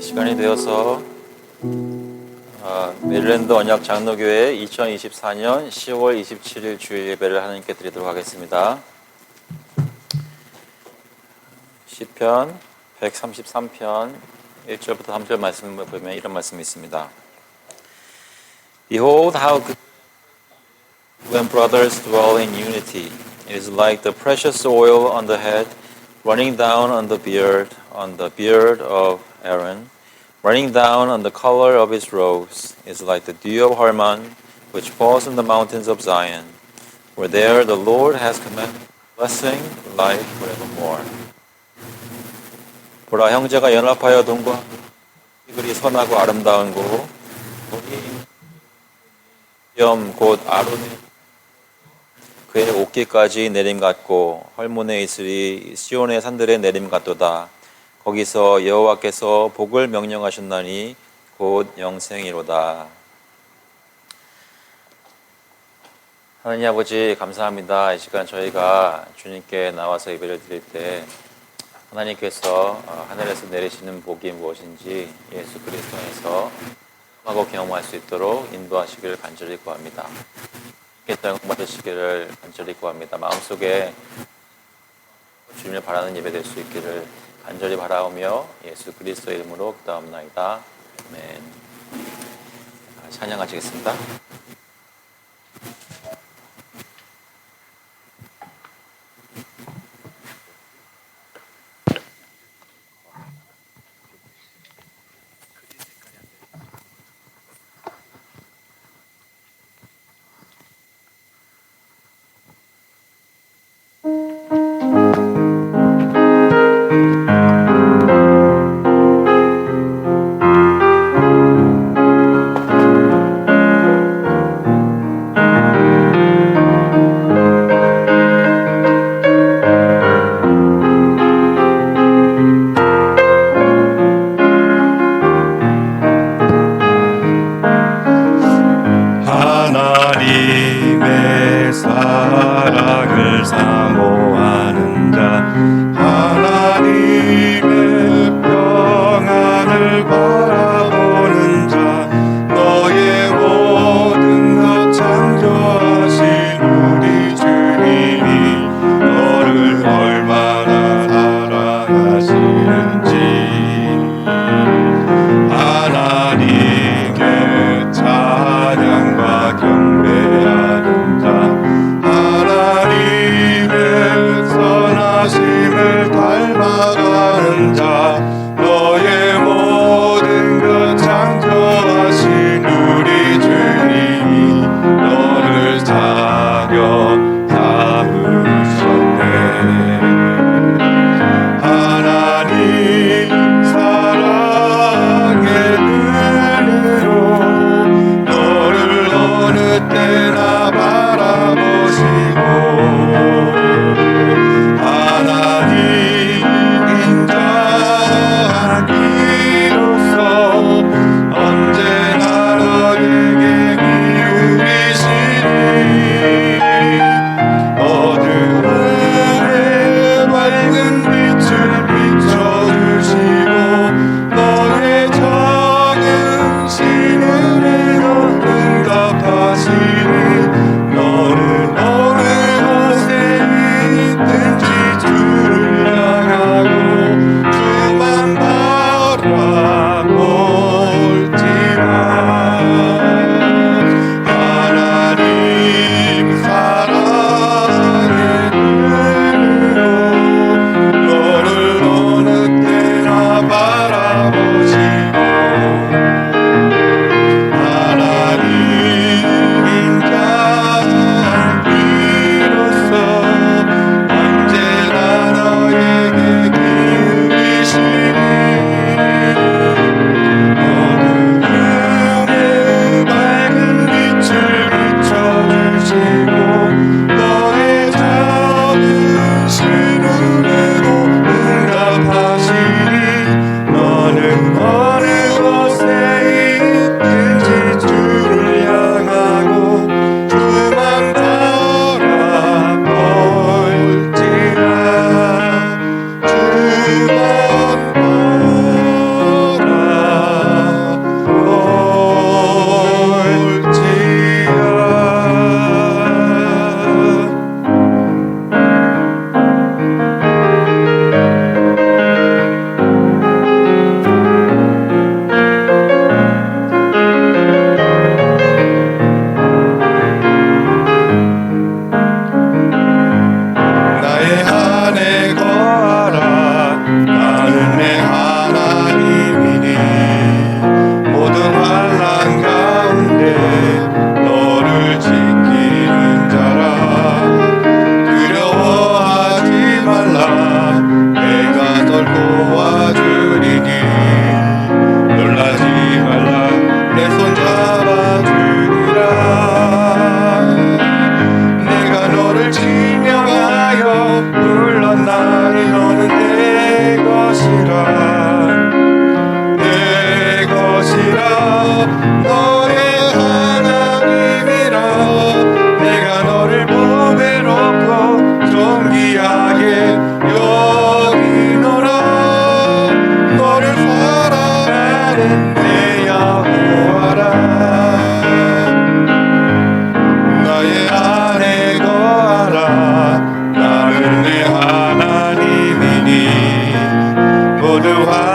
시간이 되어서 메릴랜드 언약 장로교회 2024년 10월 27일 주일 예배를 하나님께 드리도록 하겠습니다. 시편 133편 1절부터 3절 말씀을 보면 이런 말씀이 있습니다. Behold how good when brothers dwell in unity. It is like the precious oil on the head, running down on the beard of Aaron, running down on the collar of his robes, is like the dew of Hermon, which falls on the mountains of Zion, where there the Lord has commanded blessing, life forevermore. 보라, 형제가 연합하여 동거하고 그리 선하고 아름다운 곳, 곧 아론의 그의 옷깃까지 내림 같고 헐몬에 있으리 시온의 산들의 내림 같도다. 거기서 여호와께서 복을 명령하셨나니 곧 영생이로다. 하나님 아버지 감사합니다. 이 시간 저희가 주님께 나와서 예배를 드릴 때 하나님께서 하늘에서 내리시는 복이 무엇인지 예수 그리스도에서 하고 경험할 수 있도록 인도하시기를 간절히 구합니다. 사용 받으시기를 간절히 구합니다. 마음속에 주님을 바라는 예배 될 수 있기를 간절히 바라오며 예수 그리스도 이름으로 기도합나이다. 아멘. 찬양하시겠습니다.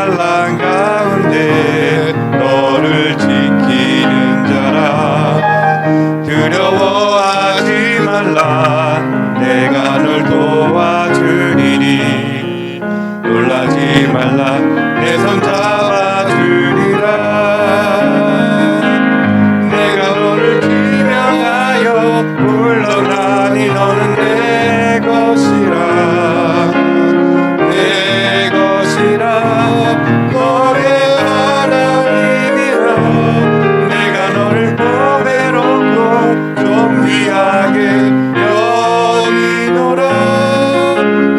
환난 가운데 너를 지키는 자라. 두려워하지 말라. 내가 널 도와주리니. 놀라지 말라. 내 손 잡아주리라. 내가 너를 지명하여 불러나니 너는 내 것이라. 내 것이라. 너의 하나님이라. 내가 너를 보배롭고 존귀하게 여기노라.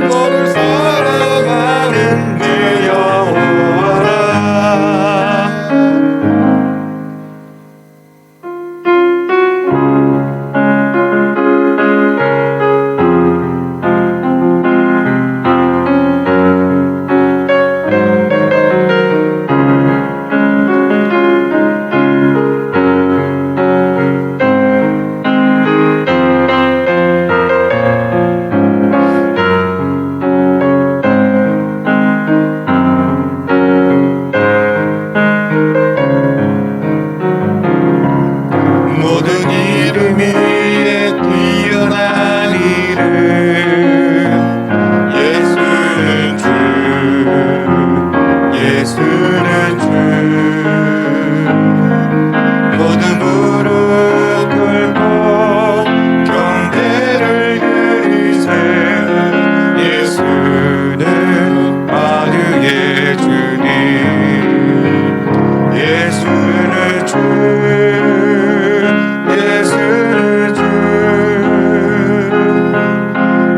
너를 사랑하는 내 여호와라. 모든 이름 위에 뛰어난 이름 예수는 주. 예수는 주. 모든 무릎 꿇고 경배를 드리세. 예수는 만유의 주님. 예수는 주. 예수는 주.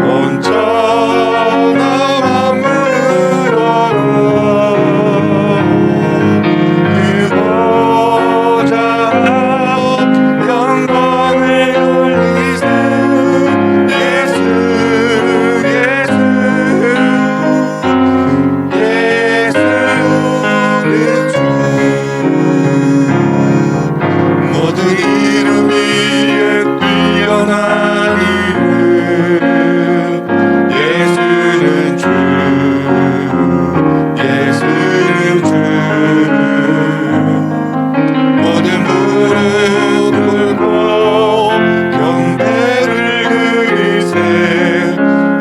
온전한 만물로 그 보좌 영광을 돌리세. 예수 예수 예수는 주. 모든 이름 위에 뛰어난 이름 예수는 주. 예수는 주. 모든 무릎 꿇고 경배를 드리세.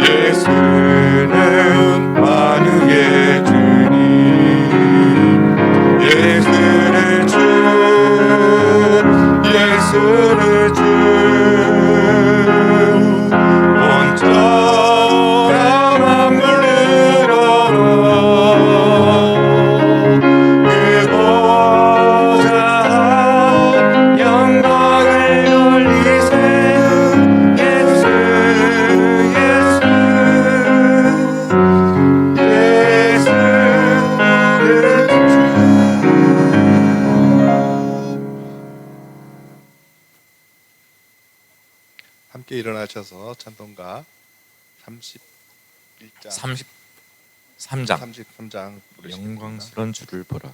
예수는 만유의 주님. 예수는 주. 예수는 주. 온전한 만물로 그 보좌 영광을 돌리세. 예수 예수 예수는 주. 함께 일어나셔서 찬송가 31장 33장 33장 부르시겠습니다. 영광스러운 주를 보라.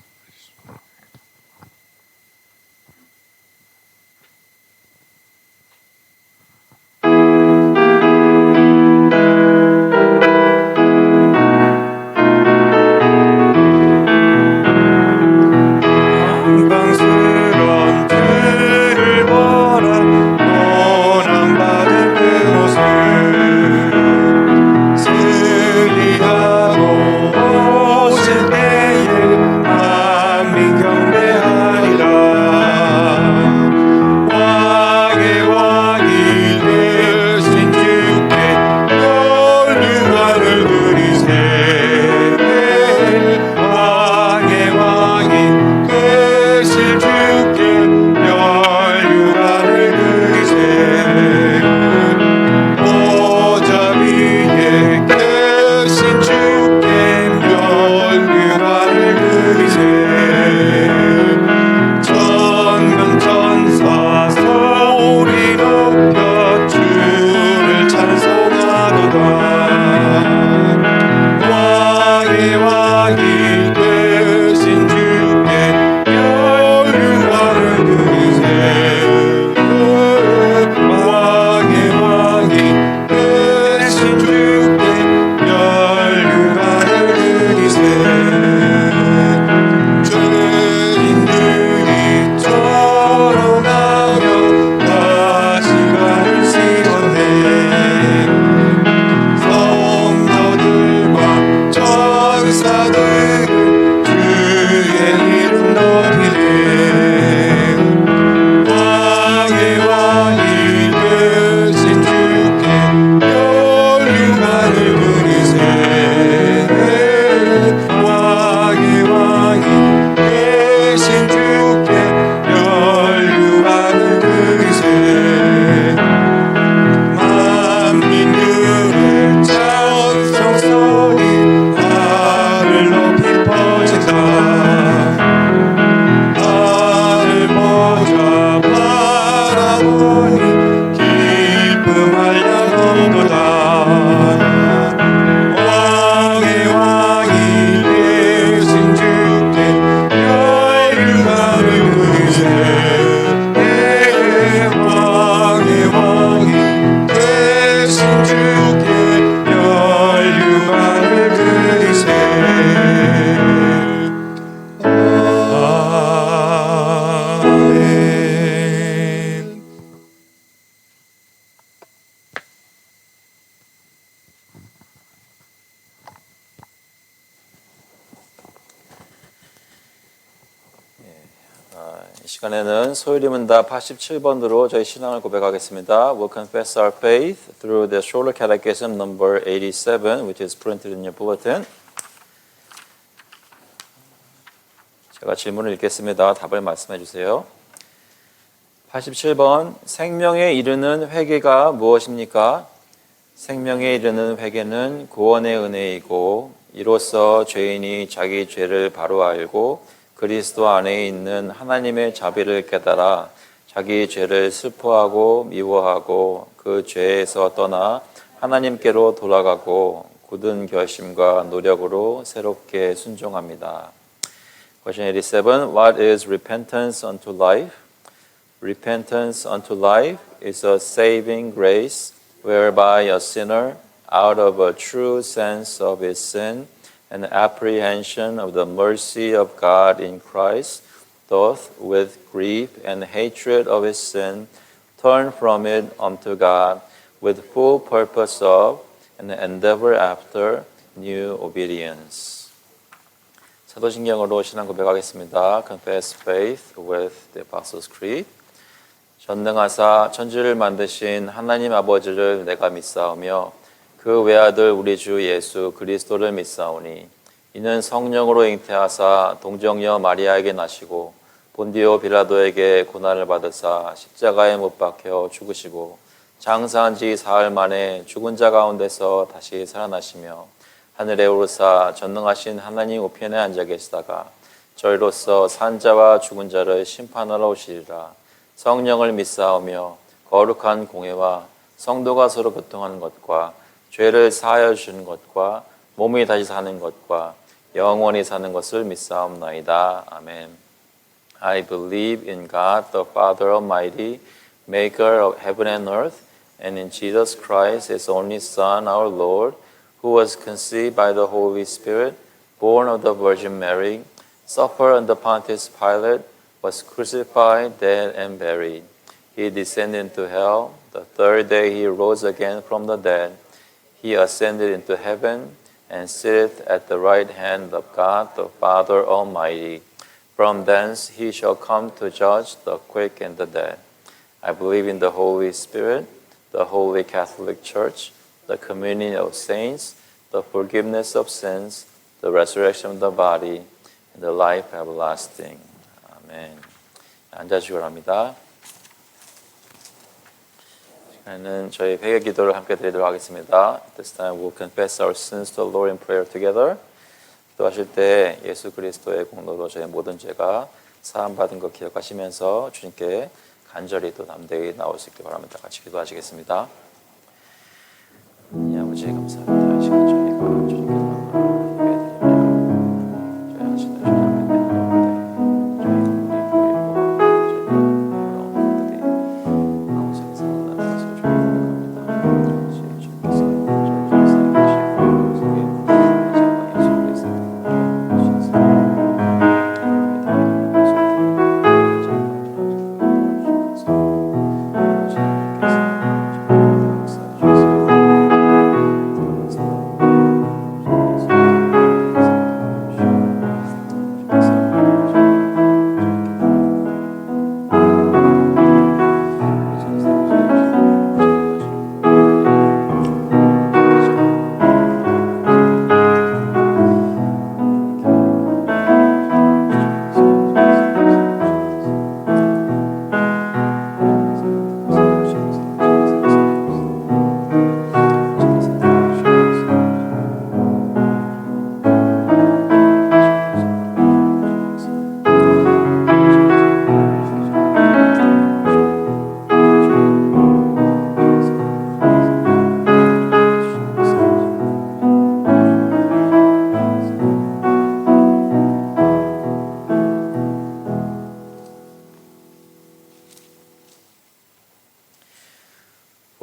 영광스러운 주를 보라. 고난받은 그곳을 승리하고 오실 때에 이 시간에는 소율이문답 87번으로 저희 신앙을 고백하겠습니다. We'll confess our faith through the Shorter Catechism number 87, which is printed in your bulletin. 제가 질문을 읽겠습니다. 답을 말씀해 주세요. 87번, 생명에 이르는 회개가 무엇입니까? 생명에 이르는 회개는 구원의 은혜이고 이로써 죄인이 자기 죄를 바로 알고 그리스도 안에 있는 하나님의 자비를 깨달아 자기 죄를 슬퍼하고 미워하고 그 죄에서 떠나 하나님께로 돌아가고 굳은 결심과 노력으로 새롭게 순종합니다. Question 87. What is repentance unto life? Repentance unto life is a saving grace whereby a sinner, out of a true sense of his sin and apprehension of the mercy of God in Christ, doth with grief and hatred of his sin turn from it unto God with full purpose of and endeavor after new obedience. 사도신경으로 신앙 고백하겠습니다. Confess faith with the Apostles' Creed. 전능하사 천지를 만드신 하나님 아버지를 내가 믿사오며 그 외아들 우리 주 예수 그리스도를 믿사오니 이는 성령으로 잉태하사 동정녀 마리아에게 나시고 본디오 빌라도에게 고난을 받으사 십자가에 못 박혀 죽으시고 장사한 지 사흘 만에 죽은 자 가운데서 다시 살아나시며 하늘에 오르사 전능하신 하나님 우편에 앉아 계시다가 저희로서 산 자와 죽은 자를 심판하러 오시리라. 성령을 믿사오며 거룩한 공회와 성도가 서로 교통하는 것과 죄를 사하여 주시는 것과 몸이 다시 사는 것과 영원히 사는 것을 믿사옵나이다. 아멘. I believe in God the Father Almighty, maker of heaven and earth, and in Jesus Christ, his only Son, our Lord, who was conceived by the Holy Spirit, born of the Virgin Mary, suffered under Pontius Pilate, was crucified, dead, and buried. He descended into hell. The third day he rose again from the dead. He ascended into heaven and sitteth at the right hand of God the Father Almighty. From thence he shall come to judge the quick and the dead. I believe in the Holy Spirit, the Holy Catholic Church, the communion of saints, the forgiveness of sins, the resurrection of the body, and the life everlasting. 아멘. 앉아주시기 바랍니다. 는 저희 회개 기도를 함께 드리도록 하겠습니다. This time we'll confess our sins to the Lord in prayer together. 기도하실 때 예수 그리스도의 공로로 저희 모든 죄가 사함 받은 것 기억하시면서 주님께 간절히 또 담대히 나올 수 있길 바랍니다. 같이 기도하시겠습니다. 아버지 감사합니다. 이 시간 저희가 주님께 예배드리며 저희 하시는 주님 앞에 내어놓는데 저희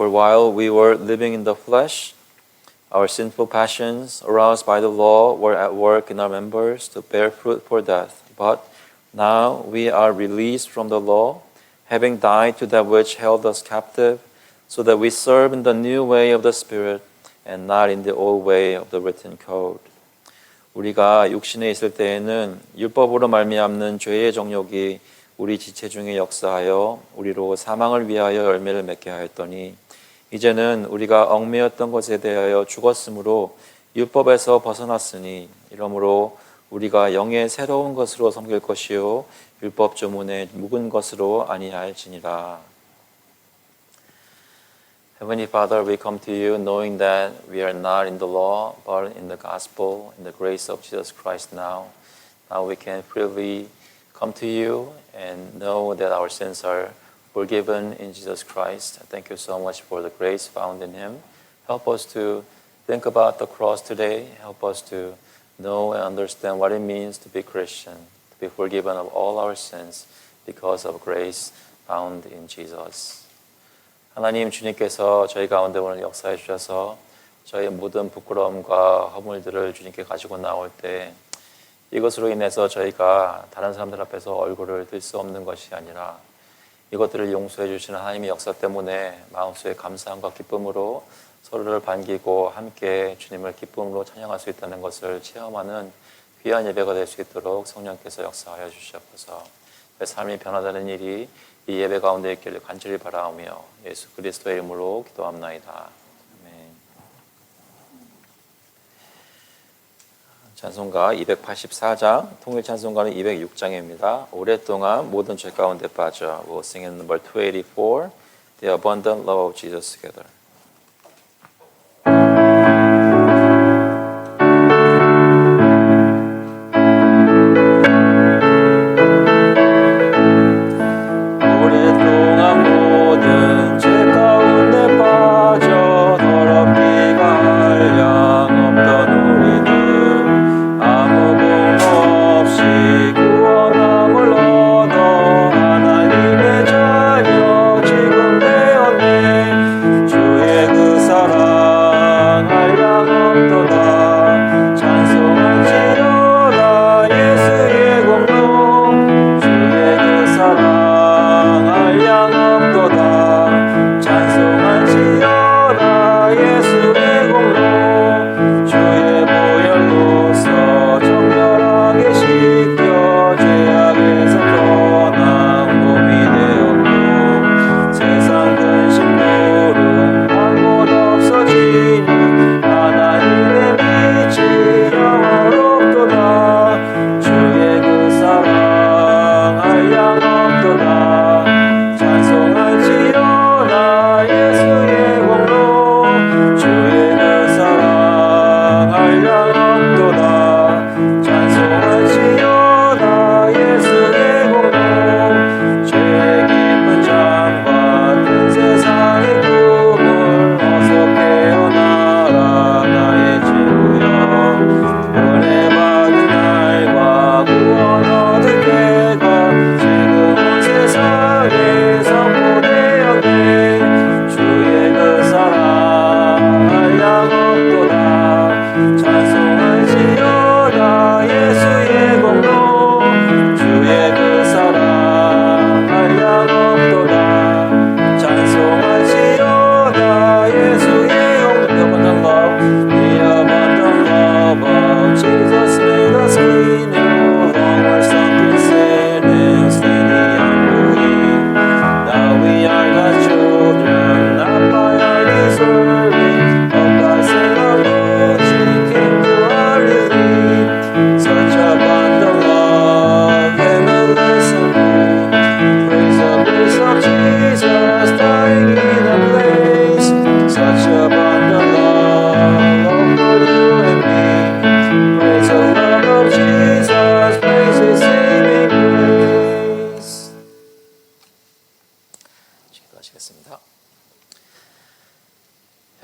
For while we were living in the flesh, our sinful passions, aroused by the law, were at work in our members to bear fruit for death. But now we are released from the law, having died to that which held us captive, so that we serve in the new way of the Spirit and not in the old way of the written code. 우리가 육신에 있을 때에는 율법으로 말미암는 죄의 정욕이 우리 지체 중에 역사하여 우리로 사망을 위하여 열매를 맺게 하였더니 이제는 우리가 얽매였던 것에 대하여 죽었으므로 율법에서 벗어났으니 이러므로 우리가 영의 새로운 것으로 섬길 것이요 율법 조문의 묵은 것으로 아니할지니라. Heavenly Father, we come to you knowing that we are not in the law, but in the gospel, in the grace of Jesus Christ now. Now we can freely come to you and know that our sins are forgiven in Jesus Christ. Thank you so much for the grace found in Him. Help us to think about the cross today. Help us to know and understand what it means to be Christian, to be forgiven of all our sins because of grace found in Jesus. 하나님 주님께서 저희 가운데 오늘 역사해 주셔서 저희 모든 부끄러움과 허물들을 주님께 가지고 나올 때 이것으로 인해서 저희가 다른 사람들 앞에서 얼굴을 들 수 없는 것이 아니라 이것들을 용서해 주시는 하나님의 역사 때문에 마음속에 감사함과 기쁨으로 서로를 반기고 함께 주님을 기쁨으로 찬양할 수 있다는 것을 체험하는 귀한 예배가 될 수 있도록 성령께서 역사하여 주시옵소서. 삶이 변화되는 일이 이 예배 가운데 있기를 간절히 바라오며 예수 그리스도의 이름으로 기도합나이다. 아멘. 찬송가 284장, 통일 찬송가는 206장입니다. 오랫동안 모든 죄 가운데 빠져. We'll sing in number 284, The Abundant Love of Jesus together.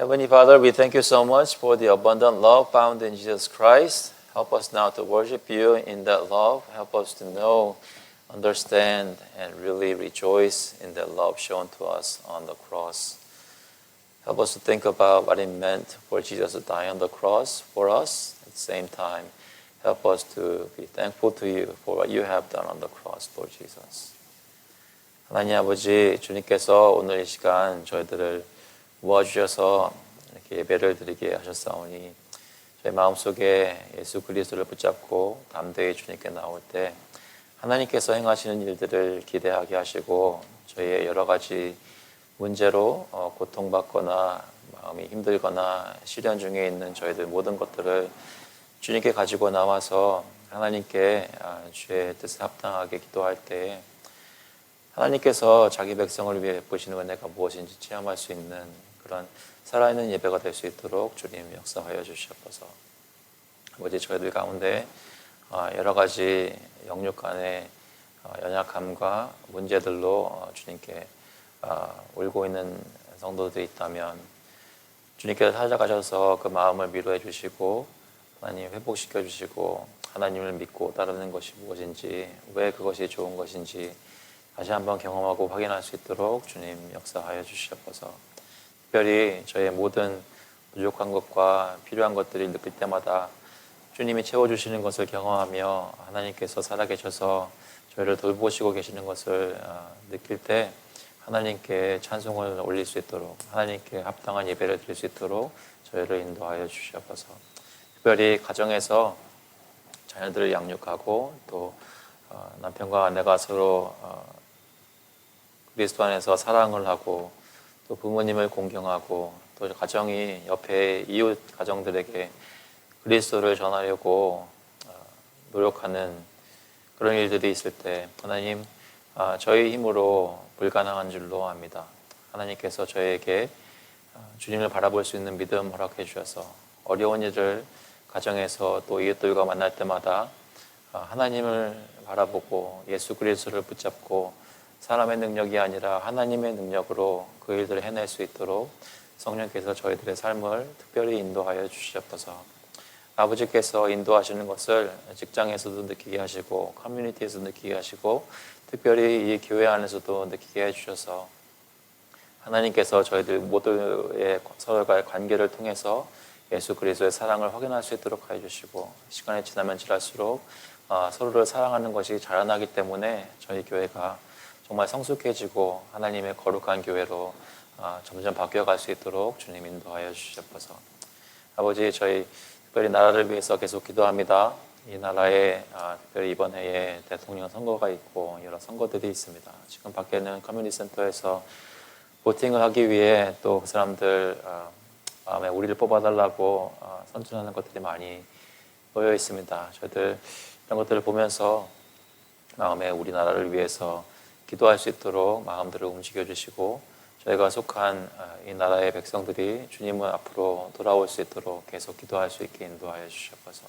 Heavenly Father, we thank you so much for the abundant love found in Jesus Christ. Help us now to worship you in that love. Help us to know, understand, and really rejoice in that love shown to us on the cross. Help us to think about what it meant for Jesus to die on the cross for us. At the same time, help us to be thankful to you for what you have done on the cross, Lord Jesus. 하나님 아버지, 주님께서 오늘 이 시간 저희들을 모아주셔서 이렇게 예배를 드리게 하셨사오니 저희 마음속에 예수 그리스도를 붙잡고 담대히 주님께 나올 때 하나님께서 행하시는 일들을 기대하게 하시고 저희의 여러 가지 문제로 고통받거나 마음이 힘들거나 시련 중에 있는 저희들 모든 것들을 주님께 가지고 나와서 하나님께 주의 뜻에 합당하게 기도할 때 하나님께서 자기 백성을 위해 베푸시는 은혜가 무엇인지 체험할 수 있는 그런 살아있는 예배가 될 수 있도록 주님 역사하여 주시옵소서. 아버지, 저희들 가운데 여러 가지 영육 간의 연약함과 문제들로 주님께 울고 있는 성도들이 있다면 주님께서 찾아가셔서 그 마음을 위로해 주시고 하나님 회복시켜 주시고 하나님을 믿고 따르는 것이 무엇인지, 왜 그것이 좋은 것인지 다시 한번 경험하고 확인할 수 있도록 주님 역사하여 주시옵소서. 특별히 저의 모든 부족한 것과 필요한 것들을 느낄 때마다 주님이 채워주시는 것을 경험하며 하나님께서 살아계셔서 저희를 돌보시고 계시는 것을 느낄 때 하나님께 찬송을 올릴 수 있도록, 하나님께 합당한 예배를 드릴 수 있도록 저희를 인도하여 주시옵소서. 특별히 가정에서 자녀들을 양육하고 또 남편과 아내가 서로 그리스도 안에서 사랑을 하고 또 부모님을 공경하고 또 가정이 옆에 이웃 가정들에게 그리스도를 전하려고 노력하는 그런 일들이 있을 때 하나님, 저희 힘으로 불가능한 줄로 압니다. 하나님께서 저에게 주님을 바라볼 수 있는 믿음 허락해 주셔서 어려운 일을 가정에서 또 이웃들과 만날 때마다 하나님을 바라보고 예수 그리스도를 붙잡고 사람의 능력이 아니라 하나님의 능력으로 그 일들을 해낼 수 있도록 성령께서 저희들의 삶을 특별히 인도하여 주시옵소서. 아버지께서 인도하시는 것을 직장에서도 느끼게 하시고 커뮤니티에서 느끼게 하시고 특별히 이 교회 안에서도 느끼게 해주셔서 하나님께서 저희들 모두의 서로의 관계를 통해서 예수 그리스도의 사랑을 확인할 수 있도록 해주시고 시간이 지나면 지날수록 서로를 사랑하는 것이 자라나기 때문에 저희 교회가 정말 성숙해지고 하나님의 거룩한 교회로 점점 바뀌어갈 수 있도록 주님 인도하여 주시옵소서. 아버지, 저희 특별히 나라를 위해서 계속 기도합니다. 이 나라에 특별히 이번 해에 대통령 선거가 있고 여러 선거들이 있습니다. 지금 밖에는 커뮤니티 센터에서 보팅을 하기 위해 또 그 사람들 마음에 우리를 뽑아달라고 선전하는 것들이 많이 놓여 있습니다. 저희들 이런 것들을 보면서 마음에 우리나라를 위해서 기도할 수 있도록 마음들을 움직여 주시고 저희가 속한 이 나라의 백성들이 주님을 앞으로 돌아올 수 있도록 계속 기도할 수 있게 인도하여 주시옵소서.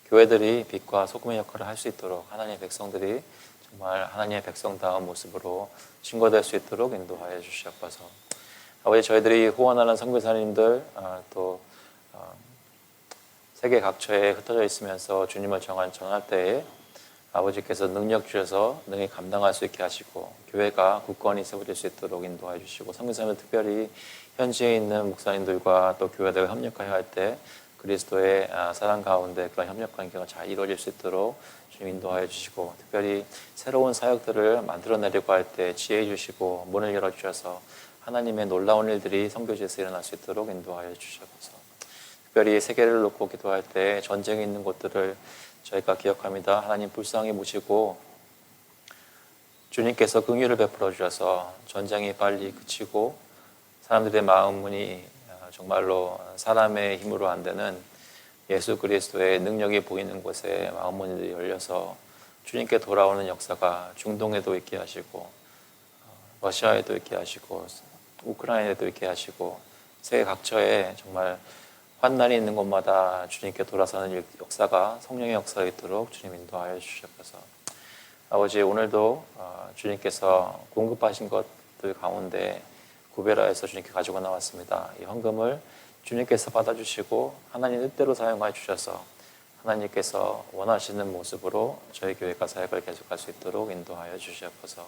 교회들이 빛과 소금의 역할을 할 수 있도록 하나님의 백성들이 정말 하나님의 백성다운 모습으로 증거될 수 있도록 인도하여 주시옵소서. 아버지, 저희들이 후원하는 선교사님들 또 세계 각처에 흩어져 있으면서 주님을 전할 때에 아버지께서 능력 주셔서 능히 감당할 수 있게 하시고 교회가 굳건히 세워질 수 있도록 인도해 주시고 선교사님들 특별히 현지에 있는 목사님들과 또 교회들과 협력하여 할 때 그리스도의 사랑 가운데 그런 협력 관계가 잘 이루어질 수 있도록 주님 인도하여 주시고 특별히 새로운 사역들을 만들어내려고 할 때 지혜 주시고 문을 열어주셔서 하나님의 놀라운 일들이 선교지에서 일어날 수 있도록 인도하여 주셔서 특별히 세계를 놓고 기도할 때 전쟁이 있는 곳들을 저희가 기억합니다. 하나님 불쌍히 모시고 주님께서 긍휼을 베풀어 주셔서 전쟁이 빨리 그치고 사람들의 마음문이 정말로 사람의 힘으로 안 되는 예수 그리스도의 능력이 보이는 곳에 마음문이 열려서 주님께 돌아오는 역사가 중동에도 있게 하시고 러시아에도 있게 하시고 우크라이나에도 있게 하시고 세계 각처에 정말 환난이 있는 곳마다 주님께 돌아서는 역사가 성령의 역사가 있도록 주님 인도하여 주시옵소서. 아버지, 오늘도 주님께서 공급하신 것들 가운데 구별하여서 주님께 가지고 나왔습니다. 이 헌금을 주님께서 받아주시고 하나님 뜻대로 사용하여 주셔서 하나님께서 원하시는 모습으로 저희 교회가 사역을 계속할 수 있도록 인도하여 주시옵소서.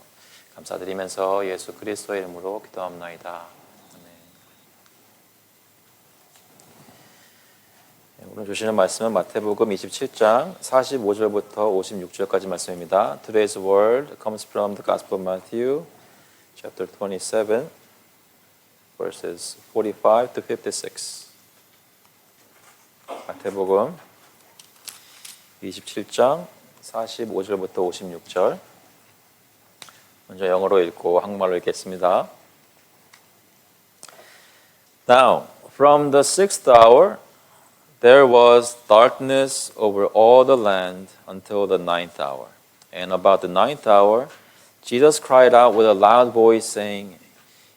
감사드리면서 예수 그리스도의 이름으로 기도합나이다. 오늘 주시는 말씀은 마태복음 27장 45절부터 56절까지 말씀입니다. Today's word comes from the Gospel of Matthew, chapter 27, verses 45 to 56. 마태복음 27장 45절부터 56절. 먼저 영어로 읽고 한국말로 읽겠습니다. Now, from the sixth hour, there was darkness over all the land until the ninth hour. And about the ninth hour, Jesus cried out with a loud voice, saying,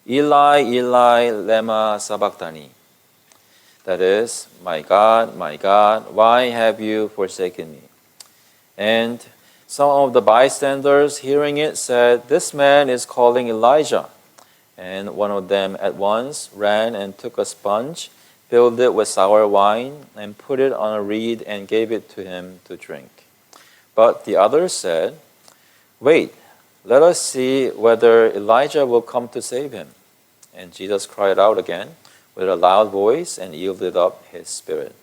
Eli, Eli, lema sabachthani. That is, my God, why have you forsaken me? And some of the bystanders, hearing it, said, This man is calling Elijah. And one of them at once ran and took a sponge, filled it with sour wine, and put it on a reed and gave it to him to drink. But the others said, Wait, let us see whether Elijah will come to save him. And Jesus cried out again with a loud voice and yielded up his spirit.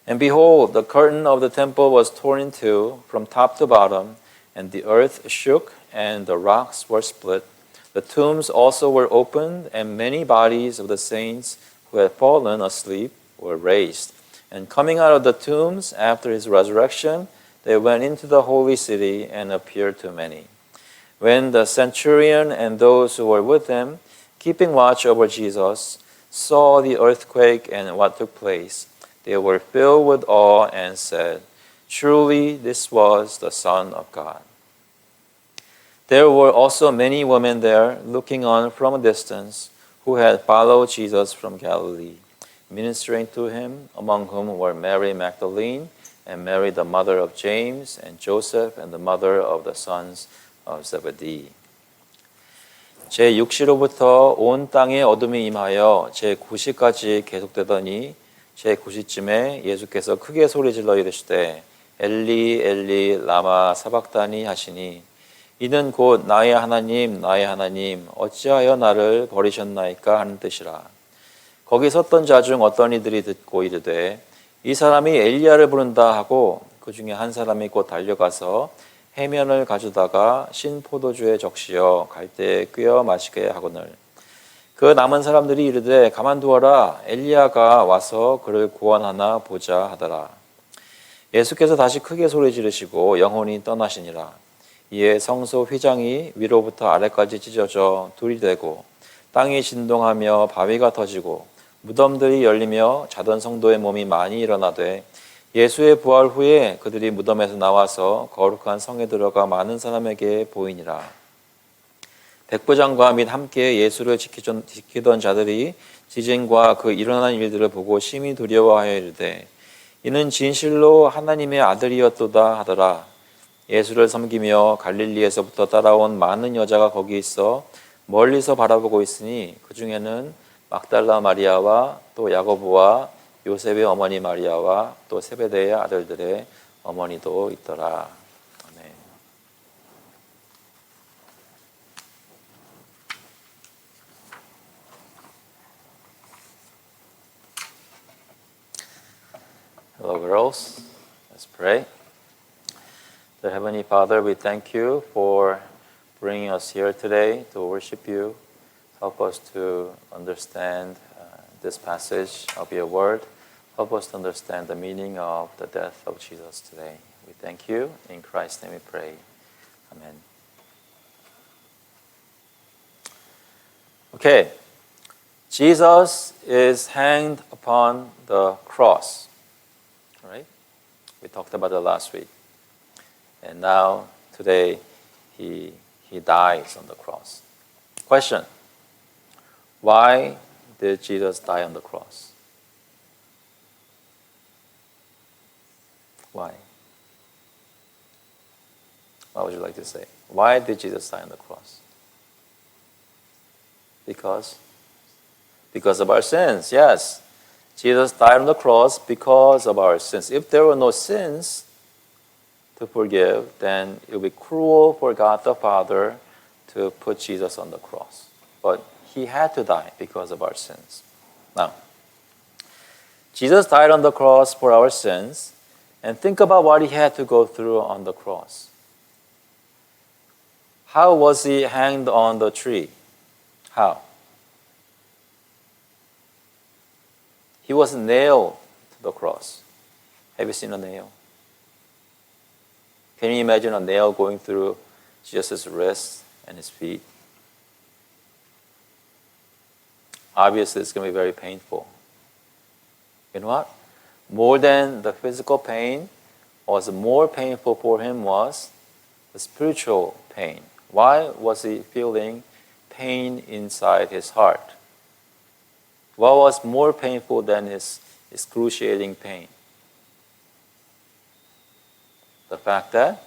And behold, the curtain of the temple was torn in two from top to bottom, and the earth shook, and the rocks were split. The tombs also were opened, and many bodies of the saints who had fallen asleep were raised. And coming out of the tombs after his resurrection, they went into the holy city and appeared to many. When the centurion and those who were with him, keeping watch over Jesus, saw the earthquake and what took place, they were filled with awe and said, Truly, this was the Son of God. There were also many women there, looking on from a distance, who had followed Jesus from Galilee, ministering to him, among whom were Mary Magdalene, and Mary the mother of James, and Joseph, and the mother of the sons of Zebedee. 제6시로부터 온 땅에 어둠이 임하여 제9시까지 계속되더니 제9시쯤에 예수께서 크게 소리질러 이르시되 엘리 엘리 라마 사박다니 하시니 이는 곧 나의 하나님 어찌하여 나를 버리셨나이까 하는 뜻이라. 거기 섰던 자 중 어떤 이들이 듣고 이르되 이 사람이 엘리야를 부른다 하고 그 중에 한 사람이 곧 달려가서 해면을 가져다가 신 포도주에 적시어 갈대에 꿰어 마시게 하거늘 그 남은 사람들이 이르되 가만두어라 엘리야가 와서 그를 구원하나 보자 하더라. 예수께서 다시 크게 소리 지르시고 영혼이 떠나시니라. 이에 성소 휘장이 위로부터 아래까지 찢어져 둘이 되고 땅이 진동하며 바위가 터지고 무덤들이 열리며 자던 성도의 몸이 많이 일어나되 예수의 부활 후에 그들이 무덤에서 나와서 거룩한 성에 들어가 많은 사람에게 보이니라. 백부장과 및 함께 예수를 지키던 자들이 지진과 그 일어난 일들을 보고 심히 두려워하여 이르되 이는 진실로 하나님의 아들이었도다 하더라. 예수를 섬기며 갈릴리에서부터 따라온 많은 여자가 거기 있어 멀리서 바라보고 있으니 그 중에는 막달라 마리아와 또 야고보와 요셉의 어머니 마리아와 또 세베대의 아들들의 어머니도 있더라. 아멘. Hello, girls. Let's pray. Dear Heavenly Father, we thank you for bringing us here today to worship you. Help us to understand this passage of your word. Help us to understand the meaning of the death of Jesus today. We thank you. In Christ's name we pray. Amen. Okay. Jesus is hanged upon the cross. Right? We talked about it last week. And now, today, he dies on the cross. Question. Why did Jesus die on the cross? Why? What would you like to say? Why did Jesus die on the cross? Because of our sins, yes. Jesus died on the cross because of our sins. If there were no sins to forgive, then it would be cruel for God the Father to put Jesus on the cross. But he had to die because of our sins. Now, Jesus died on the cross for our sins, and think about what he had to go through on the cross. How was he hanged on the tree? How? He was nailed to the cross. Have you seen a nail? Can you imagine a nail going through Jesus' wrists and his feet? Obviously, it's going to be very painful. You know what? More than the physical pain, was more painful for him was the spiritual pain. Why was he feeling pain inside his heart? What was more painful than his excruciating pain? The fact that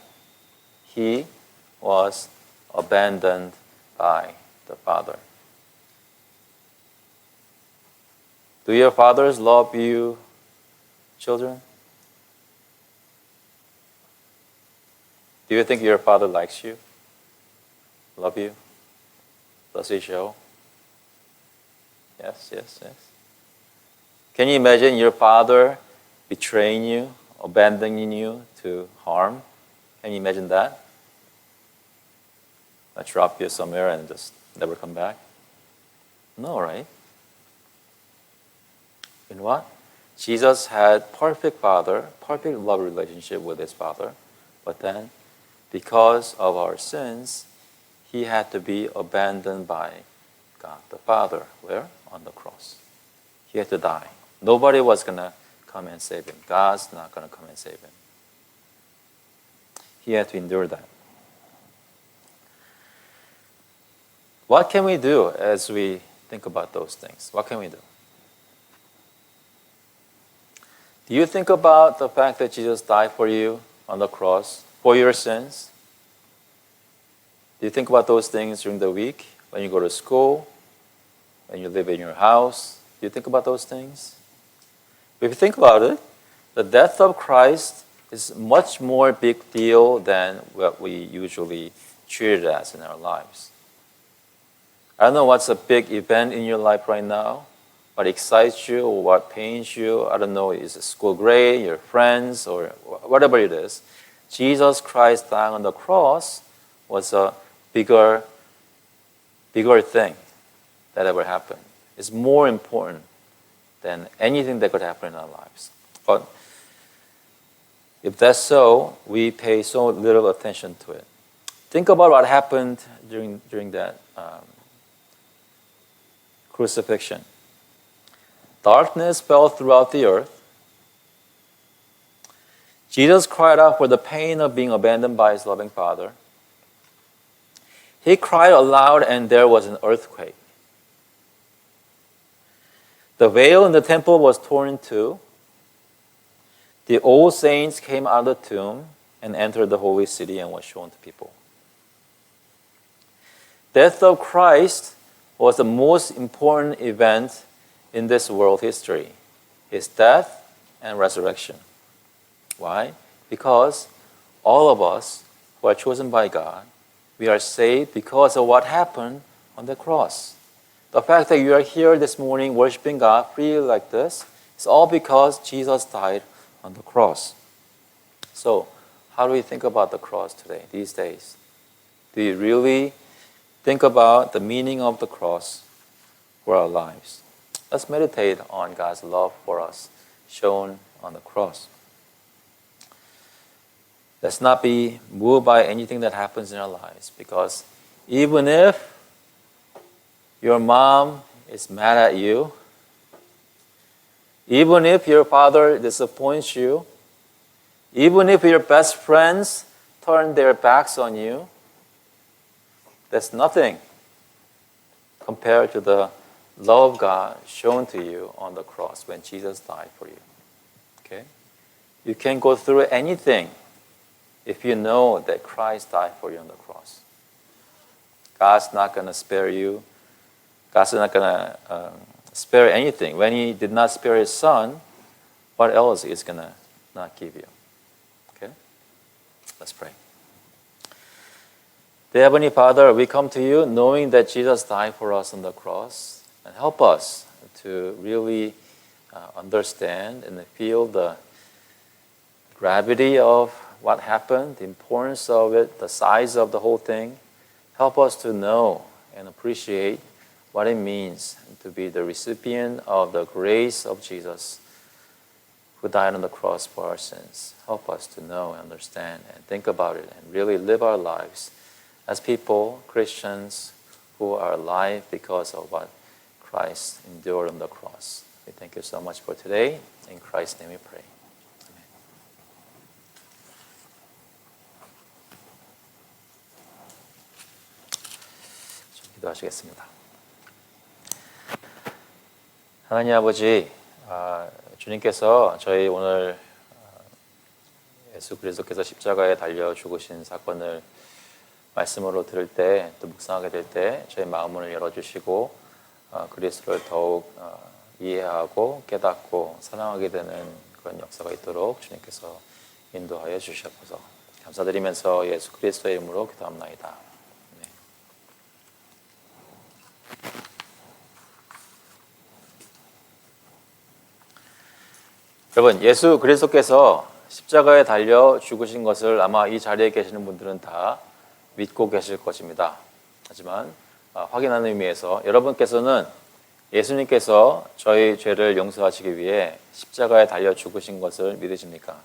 he was abandoned by the Father. Do your fathers love you, children? Do you think your father likes you? Love you? Does he show? Yes, yes, yes. Can you imagine your father betraying you, abandoning you to harm? Can you imagine that? I drop you somewhere and just never come back? No, right? You know what? Jesus had perfect father, perfect love relationship with his father, but then because of our sins, he had to be abandoned by God the Father. Where? On the cross. He had to die. Nobody was going to come and save him. God's not going to come and save him. He had to endure that. What can we do as we think about those things? What can we do? Do you think about the fact that Jesus died for you on the cross, for your sins? Do you think about those things during the week, when you go to school, when you live in your house? Do you think about those things? If you think about it, the death of Christ is much more big deal than what we usually treat it as in our lives. I don't know what's a big event in your life right now, what excites you or what pains you. I don't know, is it school grade, your friends, or whatever it is. Jesus Christ dying on the cross was a bigger thing that ever happened. It's more important than anything that could happen in our lives. But if that's so, we pay so little attention to it. Think about what happened during that crucifixion. Darkness fell throughout the earth. Jesus cried out for the pain of being abandoned by his loving Father. He cried aloud and there was an earthquake. The veil in the temple was torn in two. The old saints came out of the tomb and entered the holy city and was shown to people. Death of Christ was the most important event in this world history. His death and resurrection. Why? Because all of us who are chosen by God, we are saved because of what happened on the cross. The fact that you are here this morning worshiping God freely like this is all because Jesus died on the cross. So, how do we think about the cross today, these days? Do you really think about the meaning of the cross for our lives? Let's meditate on God's love for us shown on the cross. Let's not be moved by anything that happens in our lives, because even if your mom is mad at you, even if your father disappoints you, even if your best friends turn their backs on you, that's nothing compared to the love of God shown to you on the cross when Jesus died for you. Okay? You can go through anything if you know that Christ died for you on the cross. God's not going to spare you. God's not going to spare anything. When he did not spare his son, what else is going to not give you? Okay? Let's pray. Dear Heavenly Father, we come to you knowing that Jesus died for us on the cross. And help us to really understand and feel the gravity of what happened, the importance of it, the size of the whole thing. Help us to know and appreciate what it means to be the recipient of the grace of Jesus, who died on the cross for our sins. Help us to know and understand and think about it and really live our lives as people, Christians, who are alive because of what Christ endured on the cross. We thank you so much for today. In Christ's name we pray. Amen. 좀 기도하시겠습니다. 하나님 아버지, 주님께서 저희 오늘 예수 그리스도께서 십자가에 달려 죽으신 사건을 말씀으로 들을 때, 또 묵상하게 될 때 저희 마음을 열어주시고 그리스도를 더욱 이해하고 깨닫고 사랑하게 되는 그런 역사가 있도록 주님께서 인도하여 주시옵소서. 감사드리면서 예수 그리스도의 이름으로 기도합나이다. 네. 여러분, 예수 그리스도께서 십자가에 달려 죽으신 것을 아마 이 자리에 계시는 분들은 다 믿고 계실 것입니다. 하지만 확인하는 의미에서 여러분께서는 예수님께서 저희 죄를 용서하시기 위해 십자가에 달려 죽으신 것을 믿으십니까?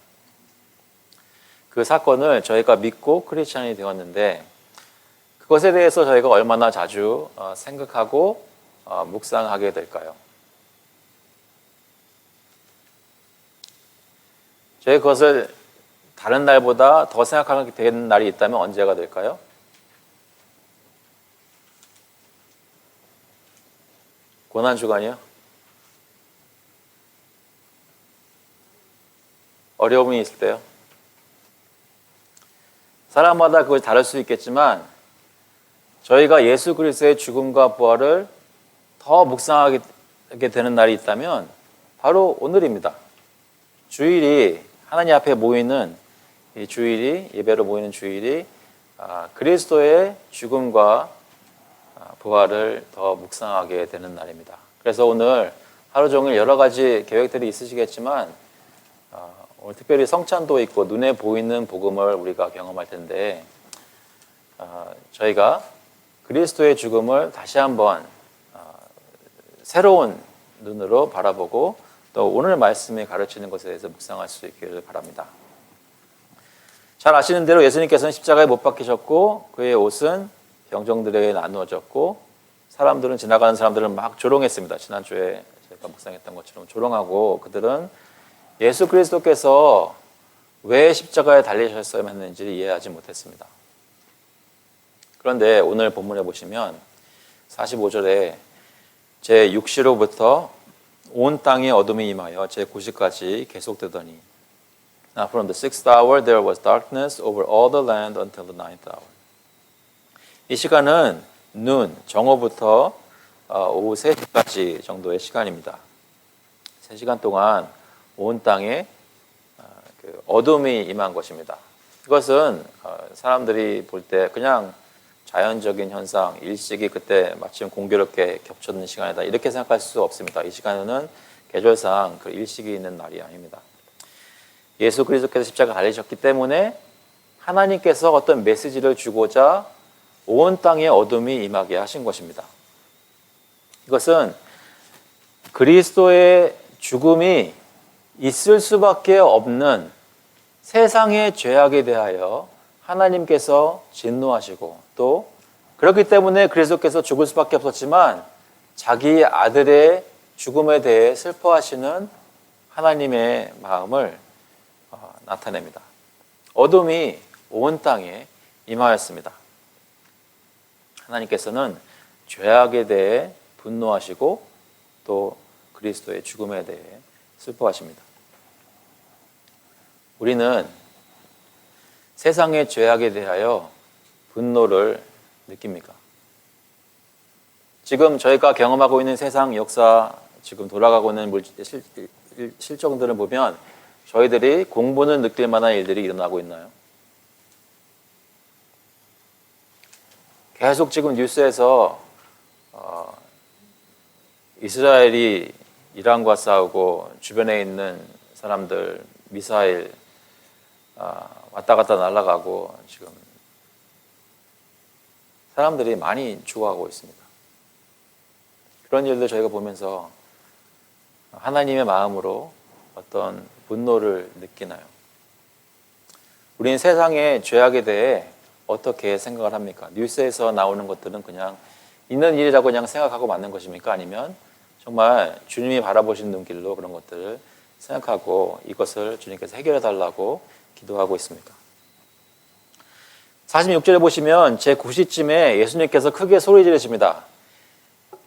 그 사건을 저희가 믿고 크리스찬이 되었는데 그것에 대해서 저희가 얼마나 자주 생각하고 묵상하게 될까요? 저희 그것을 다른 날보다 더 생각하게 되는 날이 있다면 언제가 될까요? 고난주간이요? 어려움이 있을 때요? 사람마다 그것이 다를 수 있겠지만 저희가 예수 그리스도의 죽음과 부활을 더 묵상하게 되는 날이 있다면 바로 오늘입니다. 주일이 하나님 앞에 모이는 이 주일이, 예배로 모이는 주일이 그리스도의 죽음과 부활을 더 묵상하게 되는 날입니다. 그래서 오늘 하루 종일 여러 가지 계획들이 있으시겠지만 오늘 특별히 성찬도 있고 눈에 보이는 복음을 우리가 경험할 텐데 저희가 그리스도의 죽음을 다시 한번 새로운 눈으로 바라보고 또 오늘 말씀이 가르치는 것에 대해서 묵상할 수 있기를 바랍니다. 잘 아시는 대로 예수님께서는 십자가에 못 박히셨고 그의 옷은 병정들에게 나누어졌고 사람들은 지나가는 사람들은 막 조롱했습니다. 지난주에 제가 묵상했던 것처럼 조롱하고 그들은 예수 그리스도께서 왜 십자가에 달리셨어야 했는지를 이해하지 못했습니다. 그런데 오늘 본문에 보시면 45절에 제6시로부터 온 땅에 어둠이 임하여 제9시까지 계속되더니 Now from the 6th hour there was darkness over all the land until the 9th hour. 이 시간은 눈, 정오부터 오후 3시까지 정도의 시간입니다. 3시간 동안 온 땅에 어둠이 임한 것입니다. 이것은 사람들이 볼 때 그냥 자연적인 현상, 일식이 그때 마침 공교롭게 겹쳤는 시간이다 이렇게 생각할 수 없습니다. 이 시간에는 계절상 그 일식이 있는 날이 아닙니다. 예수 그리스도께서 십자가 달리셨기 때문에 하나님께서 어떤 메시지를 주고자 온 땅에 어둠이 임하게 하신 것입니다. 이것은 그리스도의 죽음이 있을 수밖에 없는 세상의 죄악에 대하여 하나님께서 진노하시고 또 그렇기 때문에 그리스도께서 죽을 수밖에 없었지만 자기 아들의 죽음에 대해 슬퍼하시는 하나님의 마음을 나타냅니다. 어둠이 온 땅에 임하였습니다. 하나님께서는 죄악에 대해 분노하시고 또 그리스도의 죽음에 대해 슬퍼하십니다. 우리는 세상의 죄악에 대하여 분노를 느낍니까? 지금 저희가 경험하고 있는 세상 역사, 지금 돌아가고 있는 실정들을 보면 저희들이 공분을 느낄 만한 일들이 일어나고 있나요? 계속 지금 뉴스에서 이스라엘이 이란과 싸우고 주변에 있는 사람들 미사일 왔다 갔다 날아가고 지금 사람들이 많이 죽어가고 있습니다. 그런 일들 저희가 보면서 하나님의 마음으로 어떤 분노를 느끼나요? 우리는 세상의 죄악에 대해 어떻게 생각을 합니까? 뉴스에서 나오는 것들은 그냥 있는 일이라고 그냥 생각하고 맞는 것입니까? 아니면 정말 주님이 바라보신 눈길로 그런 것들을 생각하고 이것을 주님께서 해결해 달라고 기도하고 있습니까? 46절에 보시면 제9시쯤에 예수님께서 크게 소리 지르십니다.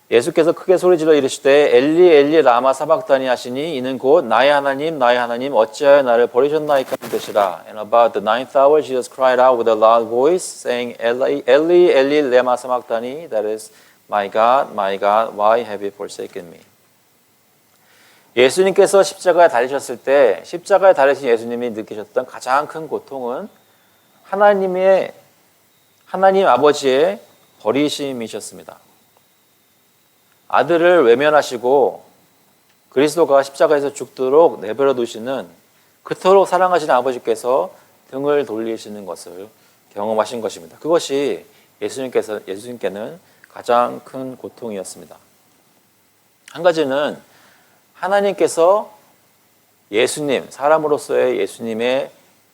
예수께서 크게 소리 질러 이르시되 엘리 엘리 라마 사박다니 하시니 이는 곧 나의 하나님 어찌하여 나를 버리셨나이까 하는 뜻이라. And about the ninth hour Jesus cried out with a loud voice saying Eli Eli Eli lema sabachthani, that is my God why have you forsaken me. 예수님께서 십자가에 달리셨을 때 십자가에 달리신 예수님이 느끼셨던 가장 큰 고통은 하나님 아버지의 버리심이셨습니다. 아들을 외면하시고 그리스도가 십자가에서 죽도록 내버려 두시는 그토록 사랑하시는 아버지께서 등을 돌리시는 것을 경험하신 것입니다. 그것이 예수님께는 가장 큰 고통이었습니다. 한 가지는 하나님께서 예수님, 사람으로서의 예수님의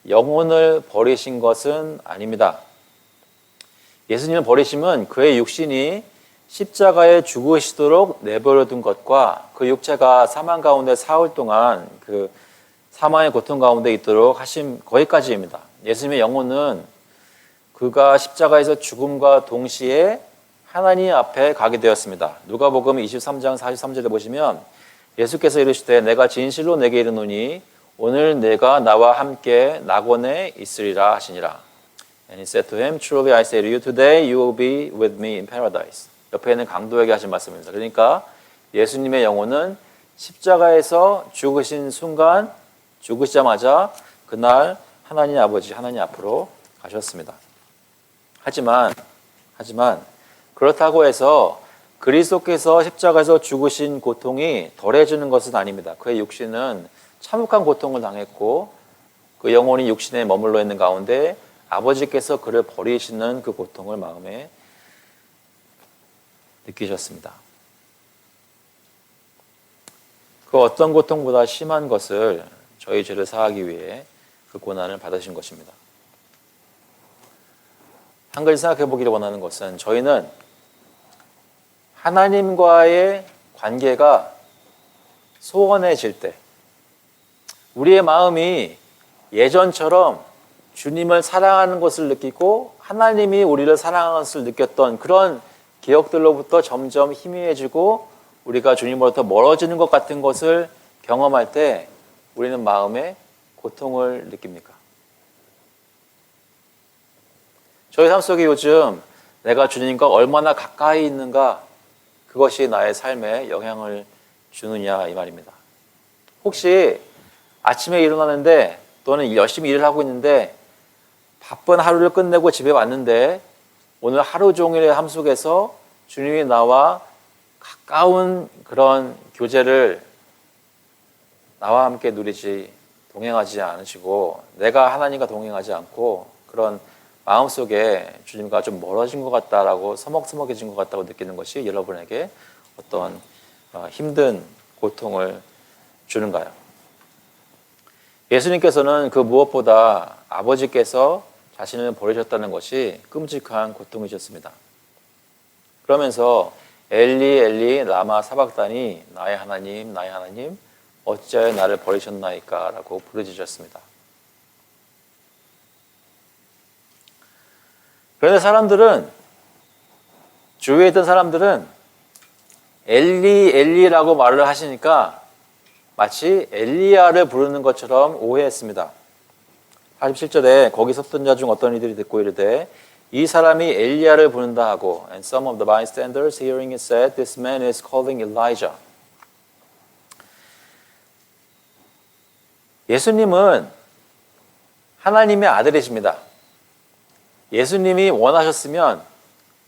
영혼을 버리신 것은 아닙니다. 예수님을 버리심은 그의 육신이 십자가에 죽으시도록 내버려둔 것과 그 육체가 사망 가운데 사흘 동안 그 사망의 고통 가운데 있도록 하신 거기까지입니다. 예수님의 영혼은 그가 십자가에서 죽음과 동시에 하나님 앞에 가게 되었습니다. 누가복음 23장 43절에 보시면 예수께서 이르시되 내가 진실로 내게 이르노니 오늘 내가 나와 함께 낙원에 있으리라 하시니라. And he said to him, Truly I say to you, today you will be with me in paradise. 옆에 있는 강도에게 하신 말씀입니다. 그러니까 예수님의 영혼은 십자가에서 죽으신 순간 죽으시자마자 그날 하나님 아버지 하나님 앞으로 가셨습니다. 하지만 그렇다고 해서 그리스도께서 십자가에서 죽으신 고통이 덜해지는 것은 아닙니다. 그의 육신은 참혹한 고통을 당했고 그 영혼이 육신에 머물러 있는 가운데 아버지께서 그를 버리시는 그 고통을 마음에 느끼셨습니다. 그 어떤 고통보다 심한 것을 저희 죄를 사하기 위해 그 고난을 받으신 것입니다. 한 가지 생각해 보기를 원하는 것은 저희는 하나님과의 관계가 소원해질 때 우리의 마음이 예전처럼 주님을 사랑하는 것을 느끼고 하나님이 우리를 사랑하는 것을 느꼈던 그런 기억들로부터 점점 희미해지고 우리가 주님으로부터 멀어지는 것 같은 것을 경험할 때 우리는 마음에 고통을 느낍니까? 저희 삶 속에 요즘 내가 주님과 얼마나 가까이 있는가 그것이 나의 삶에 영향을 주느냐 이 말입니다. 혹시 아침에 일어나는데 또는 열심히 일을 하고 있는데 바쁜 하루를 끝내고 집에 왔는데 오늘 하루 종일의 삶 속에서 주님이 나와 가까운 그런 교제를 나와 함께 동행하지 않으시고 내가 하나님과 동행하지 않고 그런 마음속에 주님과 좀 멀어진 것 같다라고 서먹서먹해진 것 같다고 느끼는 것이 여러분에게 어떤 힘든 고통을 주는가요? 예수님께서는 그 무엇보다 아버지께서 자신을 버리셨다는 것이 끔찍한 고통이셨습니다. 그러면서 엘리 엘리 라마 사박다니 나의 하나님 어찌하여 나를 버리셨나이까 라고 부르짖으셨습니다. 그런데 주위에 있던 사람들은 엘리라고 말을 하시니까 마치 엘리야를 부르는 것처럼 오해했습니다. 47절에 거기 섰던 자 중 어떤 이들이 듣고 이르되 이 사람이 엘리야를 부른다 하고 And some of the bystanders hearing it said This man is calling Elijah. 예수님은 하나님의 아들이십니다. 예수님이 원하셨으면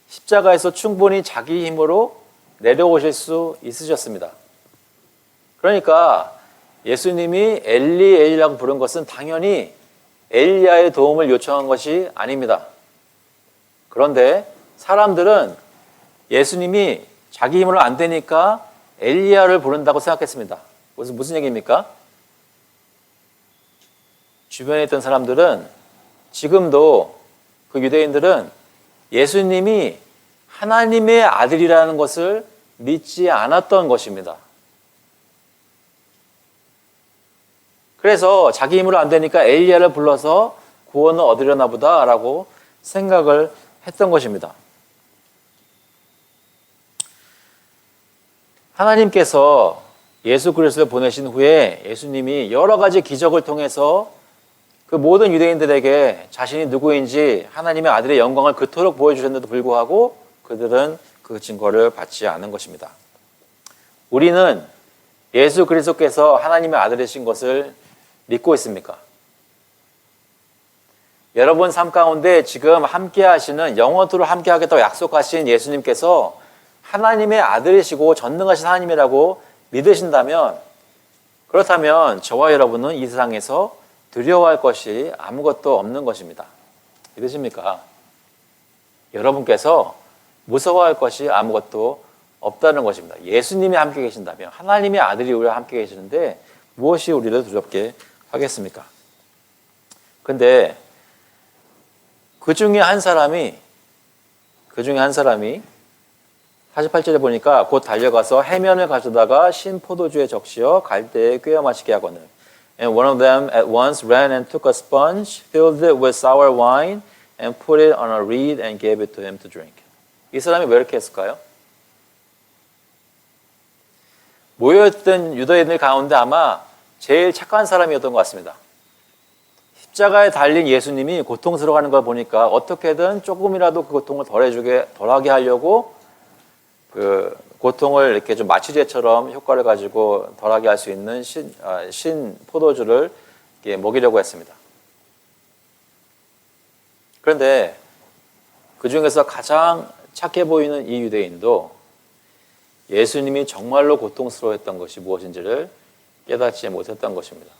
십자가에서 충분히 자기 힘으로 내려오실 수 있으셨습니다. 그러니까 예수님이 엘리라고 부른 것은 당연히 엘리야의 도움을 요청한 것이 아닙니다. 그런데 사람들은 예수님이 자기 힘으로 안 되니까 엘리야를 부른다고 생각했습니다. 무슨 얘기입니까? 주변에 있던 사람들은 지금도 그 유대인들은 예수님이 하나님의 아들이라는 것을 믿지 않았던 것입니다. 그래서 자기 힘으로 안 되니까 엘리야를 불러서 구원을 얻으려나 보다라고 생각을 했던 것입니다. 하나님께서 예수 그리스도를 보내신 후에 예수님이 여러 가지 기적을 통해서 그 모든 유대인들에게 자신이 누구인지 하나님의 아들의 영광을 그토록 보여주셨는데도 불구하고 그들은 그 증거를 받지 않은 것입니다. 우리는 예수 그리스도께서 하나님의 아들이신 것을 믿고 있습니까? 여러분 삶 가운데 지금 함께 하시는 영원토록 함께 하겠다고 약속하신 예수님께서 하나님의 아들이시고 전능하신 하나님이라고 믿으신다면, 그렇다면 저와 여러분은 이 세상에서 두려워할 것이 아무것도 없는 것입니다. 믿으십니까? 여러분께서 무서워할 것이 아무것도 없다는 것입니다. 예수님이 함께 계신다면, 하나님의 아들이 우리와 함께 계시는데 무엇이 우리를 두렵게 하겠습니까? 근데 그 중에 한 사람이 48절에 보니까 곧 달려가서 해면을 가져다가 신 포도주에 적시어 갈대에 꿰어 마시게 하거늘. And one of them at once ran and took a sponge, filled it with sour wine, and put it on a reed and gave it to him to drink. 이 사람이 왜 이렇게 했을까요? 모여있던 유대인들 가운데 아마 제일 착한 사람이었던 것 같습니다. 십자가에 달린 예수님이 고통스러워하는 걸 보니까 어떻게든 조금이라도 그 고통을 덜하게 하려고 그 고통을 이렇게 좀 마취제처럼 효과를 가지고 덜하게 할 수 있는 신 포도주를 먹이려고 했습니다. 그런데 그 중에서 가장 착해 보이는 이 유대인도 예수님이 정말로 고통스러워했던 것이 무엇인지를 깨닫지 못했던 것입니다.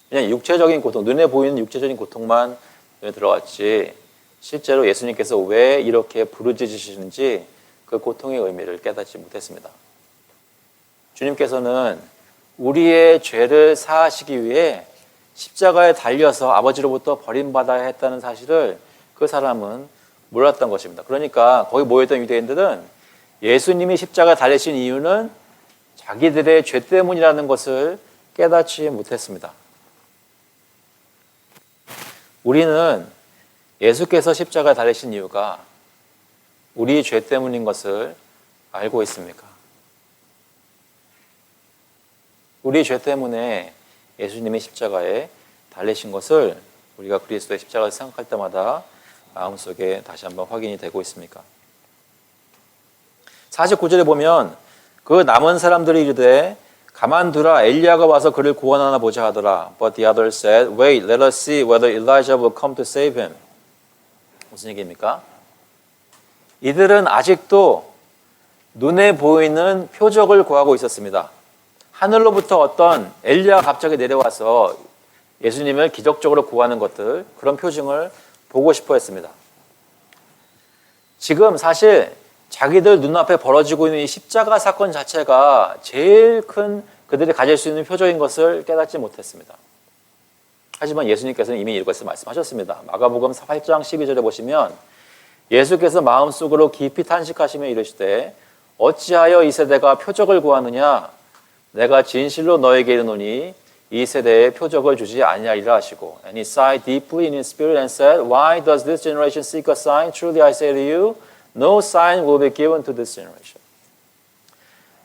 그냥 육체적인 고통, 눈에 보이는 육체적인 고통만 눈에 들어왔지 실제로 예수님께서 왜 이렇게 부르짖으시는지 그 고통의 의미를 깨닫지 못했습니다. 주님께서는 우리의 죄를 사하시기 위해 십자가에 달려서 아버지로부터 버림받아야 했다는 사실을 그 사람은 몰랐던 것입니다. 그러니까 거기 모여있던 유대인들은 예수님이 십자가에 달리신 이유는 자기들의 죄 때문이라는 것을 깨닫지 못했습니다. 우리는 예수께서 십자가에 달리신 이유가 우리 죄 때문인 것을 알고 있습니까? 우리 죄 때문에 예수님이 십자가에 달리신 것을 우리가 그리스도의 십자가를 생각할 때마다 마음속에 다시 한번 확인이 되고 있습니까? 49절에 보면 그 남은 사람들이 이르되 가만두라, 엘리야가 와서 그를 구원하나 보자 하더라. But the others said, Wait, let us see whether Elijah will come to save him. 무슨 얘기입니까? 이들은 아직도 눈에 보이는 표적을 구하고 있었습니다. 하늘로부터 어떤 엘리야가 갑자기 내려와서 예수님을 기적적으로 구하는 것들, 그런 표징을 보고 싶어 했습니다. 지금 사실 자기들 눈앞에 벌어지고 있는 이 십자가 사건 자체가 제일 큰 그들이 가질 수 있는 표적인 것을 깨닫지 못했습니다. 하지만 예수님께서는 이미 이것을 말씀하셨습니다. 마가복음 8장 12절에 보시면 예수께서 마음속으로 깊이 탄식하시며 이르시되 어찌하여 이 세대가 표적을 구하느냐? 내가 진실로 너에게 이르노니 이 세대에 표적을 주지 아니하리라 하시고 And he sighed deeply in his spirit and said, Why does this generation seek a sign? Truly I say to you, no sign will be given to this generation.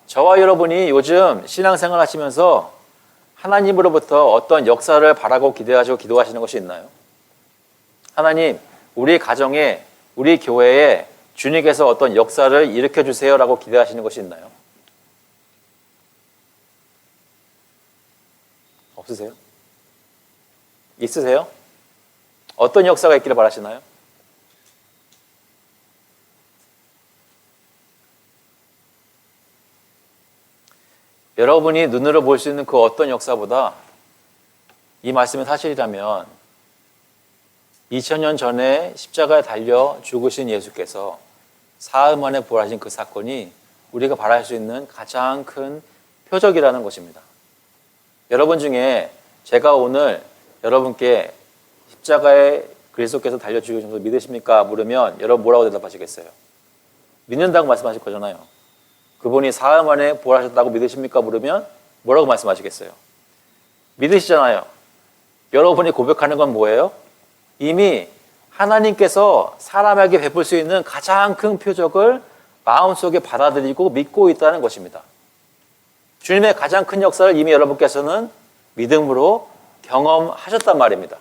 저와 여러분이 요즘 신앙생활 하시면서 하나님으로부터 어떤 역사를 바라고 기대하시고 기도하시는 것이 있나요? 하나님, 우리 가정에, 우리 교회에 주님께서 어떤 역사를 일으켜 주세요라고 기대하시는 것이 있나요? 없으세요? 있으세요? 어떤 역사가 있기를 바라시나요? 여러분이 눈으로 볼 수 있는 그 어떤 역사보다 이 말씀이 사실이라면 2000년 전에 십자가에 달려 죽으신 예수께서 사흘 만에 부활하신 그 사건이 우리가 바랄 수 있는 가장 큰 표적이라는 것입니다. 여러분 중에 제가 오늘 여러분께 십자가에 그리스도께서 달려 죽으신 것을 믿으십니까? 물으면 여러분 뭐라고 대답하시겠어요? 믿는다고 말씀하실 거잖아요. 그분이 사흘 만에 부활하셨다고 믿으십니까? 물으면 뭐라고 말씀하시겠어요? 믿으시잖아요. 여러분이 고백하는 건 뭐예요? 이미 하나님께서 사람에게 베풀 수 있는 가장 큰 표적을 마음속에 받아들이고 믿고 있다는 것입니다. 주님의 가장 큰 역사를 이미 여러분께서는 믿음으로 경험하셨단 말입니다.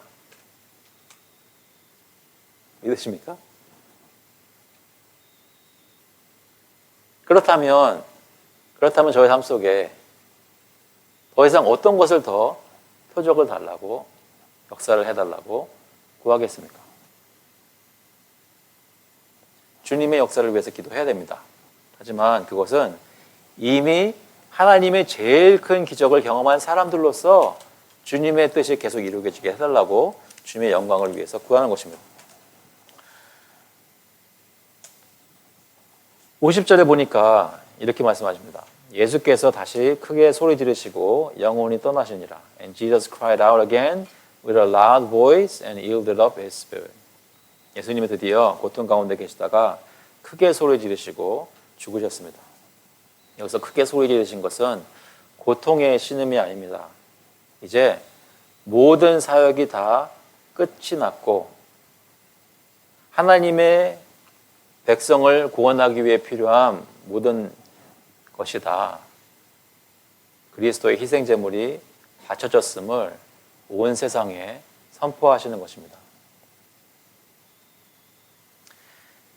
믿으십니까? 그렇다면 저희 삶 속에 더 이상 어떤 것을 더 표적을 달라고, 역사를 해달라고 구하겠습니까? 주님의 역사를 위해서 기도해야 됩니다. 하지만 그것은 이미 하나님의 제일 큰 기적을 경험한 사람들로서 주님의 뜻이 계속 이루어지게 해달라고 주님의 영광을 위해서 구하는 것입니다. 50절에 보니까 이렇게 말씀하십니다. 예수께서 다시 크게 소리 지르시고 영혼이 떠나시니라. And Jesus cried out again with a loud voice and yielded up his spirit. 예수님이 드디어 고통 가운데 계시다가 크게 소리 지르시고 죽으셨습니다. 여기서 크게 소리 지르신 것은 고통의 신음이 아닙니다. 이제 모든 사역이 다 끝이 났고 하나님의 백성을 구원하기 위해 필요한 모든 것이 다 그리스도의 희생제물이 바쳐졌음을 온 세상에 선포하시는 것입니다.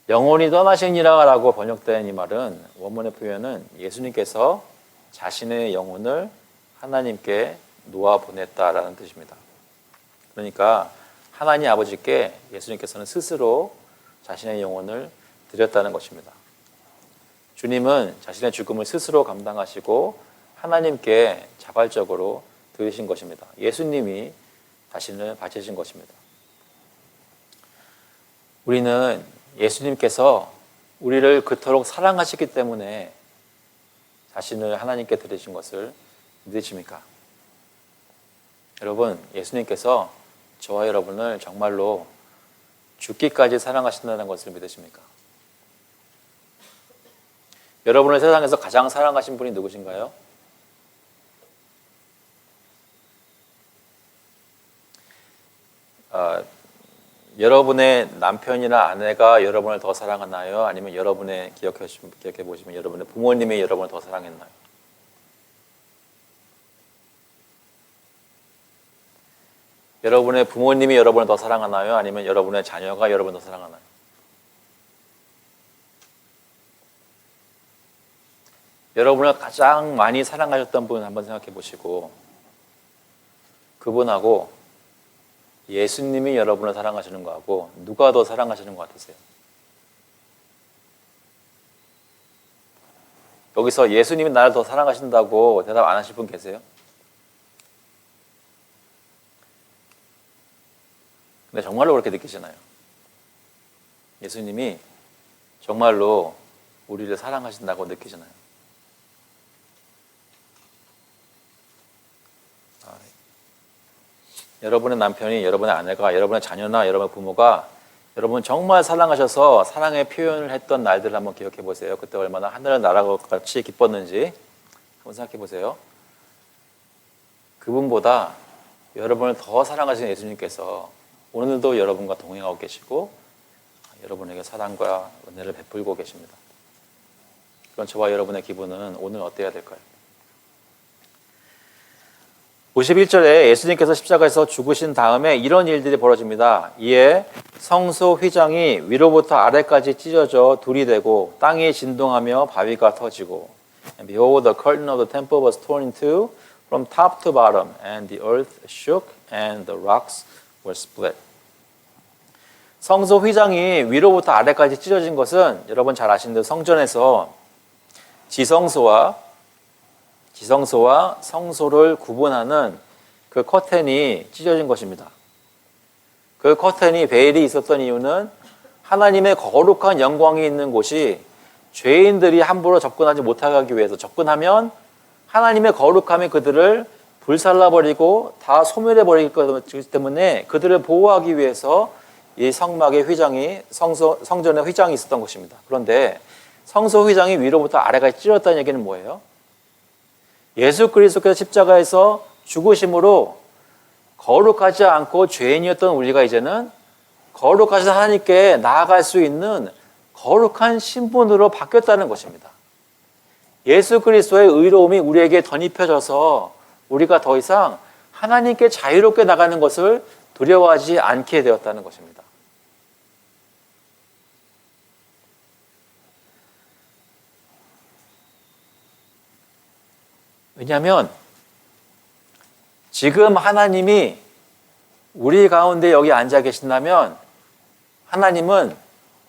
영혼이 떠나시니라라고 번역된 이 말은 원문의 표현은 예수님께서 자신의 영혼을 하나님께 놓아 보냈다라는 뜻입니다. 그러니까 하나님 아버지께 예수님께서는 스스로 자신의 영혼을 드렸다는 것입니다. 주님은 자신의 죽음을 스스로 감당하시고 하나님께 자발적으로 드리신 것입니다. 예수님이 자신을 바치신 것입니다. 우리는 예수님께서 우리를 그토록 사랑하시기 때문에 자신을 하나님께 드리신 것을 믿으십니까? 여러분, 예수님께서 저와 여러분을 정말로 죽기까지 사랑하신다는 것을 믿으십니까? 여러분을 세상에서 가장 사랑하신 분이 누구신가요? 여러분의 남편이나 아내가 여러분을 더 사랑하나요? 아니면 여러분의 기억해 보시면 여러분의 부모님이 여러분을 더 사랑했나요? 여러분의 부모님이 여러분을 더 사랑하나요? 아니면 여러분의 자녀가 여러분을 더 사랑하나요? 여러분을 가장 많이 사랑하셨던 분 한번 생각해 보시고 그분하고 예수님이 여러분을 사랑하시는 거하고 누가 더 사랑하시는 것 같으세요? 여기서 예수님이 나를 더 사랑하신다고 대답 안 하실 분 계세요? 근데 정말로 그렇게 느끼시나요? 예수님이 정말로 우리를 사랑하신다고 느끼시나요? 여러분의 남편이, 여러분의 아내가, 여러분의 자녀나 여러분의 부모가 여러분 정말 사랑하셔서 사랑의 표현을 했던 날들을 한번 기억해 보세요. 그때 얼마나 하늘을 날아가 같이 기뻤는지 한번 생각해 보세요. 그분보다 여러분을 더 사랑하시는 예수님께서 오늘도 여러분과 동행하고 계시고 여러분에게 사랑과 은혜를 베풀고 계십니다. 그럼 저와 여러분의 기분은 오늘 어때야 될까요? 51절에 예수님께서 십자가에서 죽으신 다음에 이런 일들이 벌어집니다. 이에 성소 휘장이 위로부터 아래까지 찢어져 둘이 되고 땅이 진동하며 바위가 터지고 And behold, the curtain of the temple was torn in two from top to bottom and the earth shook and the rocks were split. 성소 휘장이 위로부터 아래까지 찢어진 것은 여러분 잘 아시는 대로 성전에서 지성소와 성소를 구분하는 그 커튼이 찢어진 것입니다. 그 커튼이 베일이 있었던 이유는 하나님의 거룩한 영광이 있는 곳이 죄인들이 함부로 접근하지 못하게 하기 위해서 접근하면 하나님의 거룩함이 그들을 불살라버리고 다 소멸해버리기 때문에 그들을 보호하기 위해서 이 성막의 휘장이 성전의 휘장이 있었던 것입니다. 그런데 성소 휘장이 위로부터 아래까지 찢어졌다는 얘기는 뭐예요? 예수 그리스도께서 십자가에서 죽으심으로 거룩하지 않고 죄인이었던 우리가 이제는 거룩하신 하나님께 나아갈 수 있는 거룩한 신분으로 바뀌었다는 것입니다. 예수 그리스도의 의로움이 우리에게 덧입혀져서 우리가 더 이상 하나님께 자유롭게 나가는 것을 두려워하지 않게 되었다는 것입니다. 왜냐하면 지금 하나님이 우리 가운데 여기 앉아 계신다면 하나님은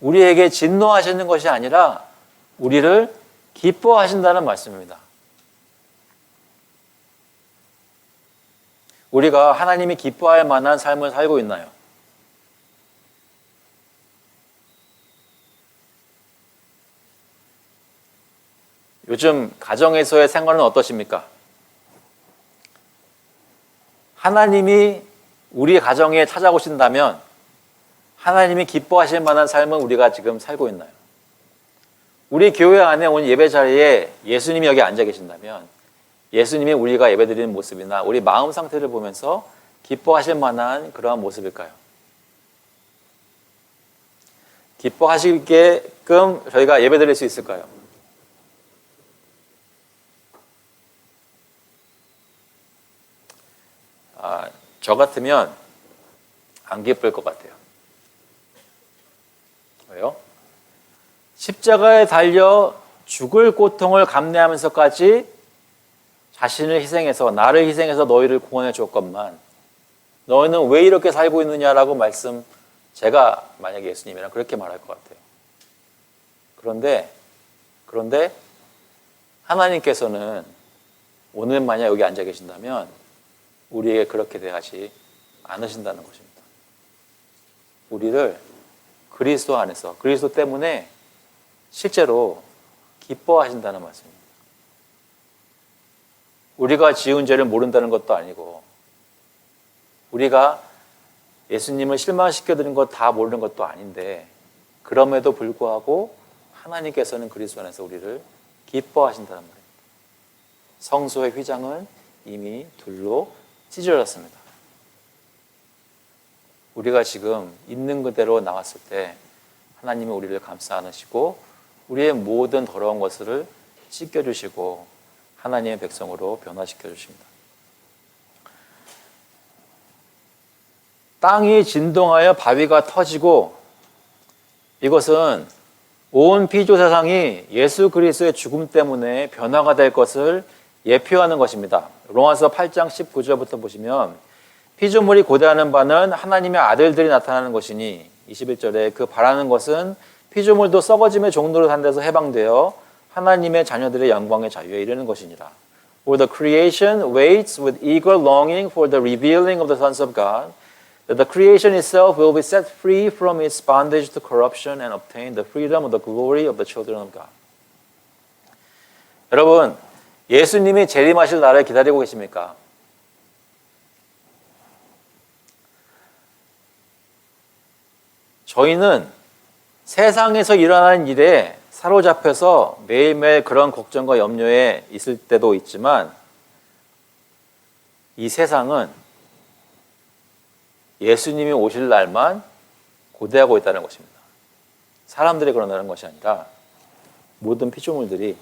우리에게 진노하시는 것이 아니라 우리를 기뻐하신다는 말씀입니다. 우리가 하나님이 기뻐할 만한 삶을 살고 있나요? 요즘 가정에서의 생활은 어떠십니까? 하나님이 우리 가정에 찾아오신다면 하나님이 기뻐하실 만한 삶은 우리가 지금 살고 있나요? 우리 교회 안에 온 예배 자리에 예수님이 여기 앉아 계신다면 예수님이 우리가 예배드리는 모습이나 우리 마음 상태를 보면서 기뻐하실 만한 그러한 모습일까요? 기뻐하시게끔 저희가 예배드릴 수 있을까요? 저 같으면 안 기쁠 것 같아요. 왜요? 십자가에 달려 죽을 고통을 감내하면서까지 자신을 희생해서 나를 희생해서 너희를 구원해 줬건만 너희는 왜 이렇게 살고 있느냐라고 제가 만약에 예수님이랑 그렇게 말할 것 같아요. 그런데 하나님께서는 오늘 만약 여기 앉아 계신다면 우리에게 그렇게 대하지 않으신다는 것입니다. 우리를 그리스도 안에서 그리스도 때문에 실제로 기뻐하신다는 말씀입니다. 우리가 지은 죄를 모른다는 것도 아니고 우리가 예수님을 실망시켜드린 것 다 모르는 것도 아닌데 그럼에도 불구하고 하나님께서는 그리스도 안에서 우리를 기뻐하신다는 말입니다. 성소의 휘장은 이미 둘로 찢어졌습니다. 우리가 지금 있는 그대로 나왔을 때 하나님이 우리를 감싸 안으시고 우리의 모든 더러운 것을 씻겨주시고 하나님의 백성으로 변화시켜 주십니다. 땅이 진동하여 바위가 터지고 이것은 온 피조 세상이 예수 그리스도의 죽음 때문에 변화가 될 것을 예표하는 것입니다. 로마서 8장 19절부터 보시면 피조물이 고대하는 바는 하나님의 아들들이 나타나는 것이니 21절에 그 바라는 것은 피조물도 썩어짐의 종로로 산 데서 해방되어 하나님의 자녀들의 영광의 자유에 이르는 것이니라. For the creation waits with eager longing for the revealing of the sons of God, that the creation itself will be set free from its bondage to corruption and obtain the freedom of the glory of the children of God. 여러분, 예수님이 재림하실 날을 기다리고 계십니까? 저희는 세상에서 일어나는 일에 사로잡혀서 매일매일 그런 걱정과 염려에 있을 때도 있지만 이 세상은 예수님이 오실 날만 고대하고 있다는 것입니다. 사람들이 그런다는 것이 아니라 모든 피조물들이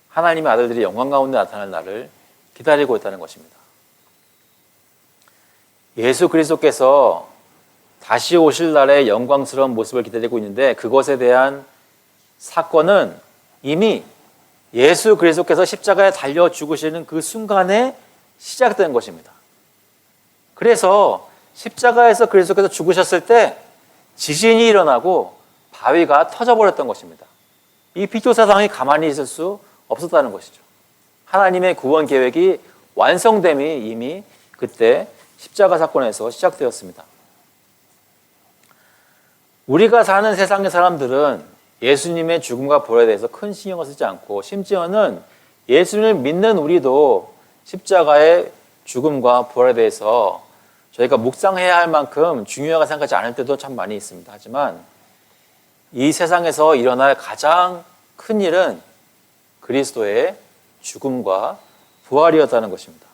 하나님의 아들들이 영광 가운데 나타날 날을 기다리고 있다는 것입니다. 예수 그리스도께서 다시 오실 날의 영광스러운 모습을 기다리고 있는데 그것에 대한 사건은 이미 예수 그리스도께서 십자가에 달려 죽으시는 그 순간에 시작된 것입니다. 그래서 십자가에서 그리스도께서 죽으셨을 때 지진이 일어나고 바위가 터져버렸던 것입니다. 이 피조 세상이 가만히 있을 수 없었다는 것이죠. 하나님의 구원 계획이 완성됨이 이미 그때 십자가 사건에서 시작되었습니다. 우리가 사는 세상의 사람들은 예수님의 죽음과 부활에 대해서 큰 신경을 쓰지 않고 심지어는 예수님을 믿는 우리도 십자가의 죽음과 부활에 대해서 저희가 묵상해야 할 만큼 중요하게 생각하지 않을 때도 참 많이 있습니다. 하지만 이 세상에서 일어날 가장 큰 일은 그리스도의 죽음과 부활이었다는 것입니다.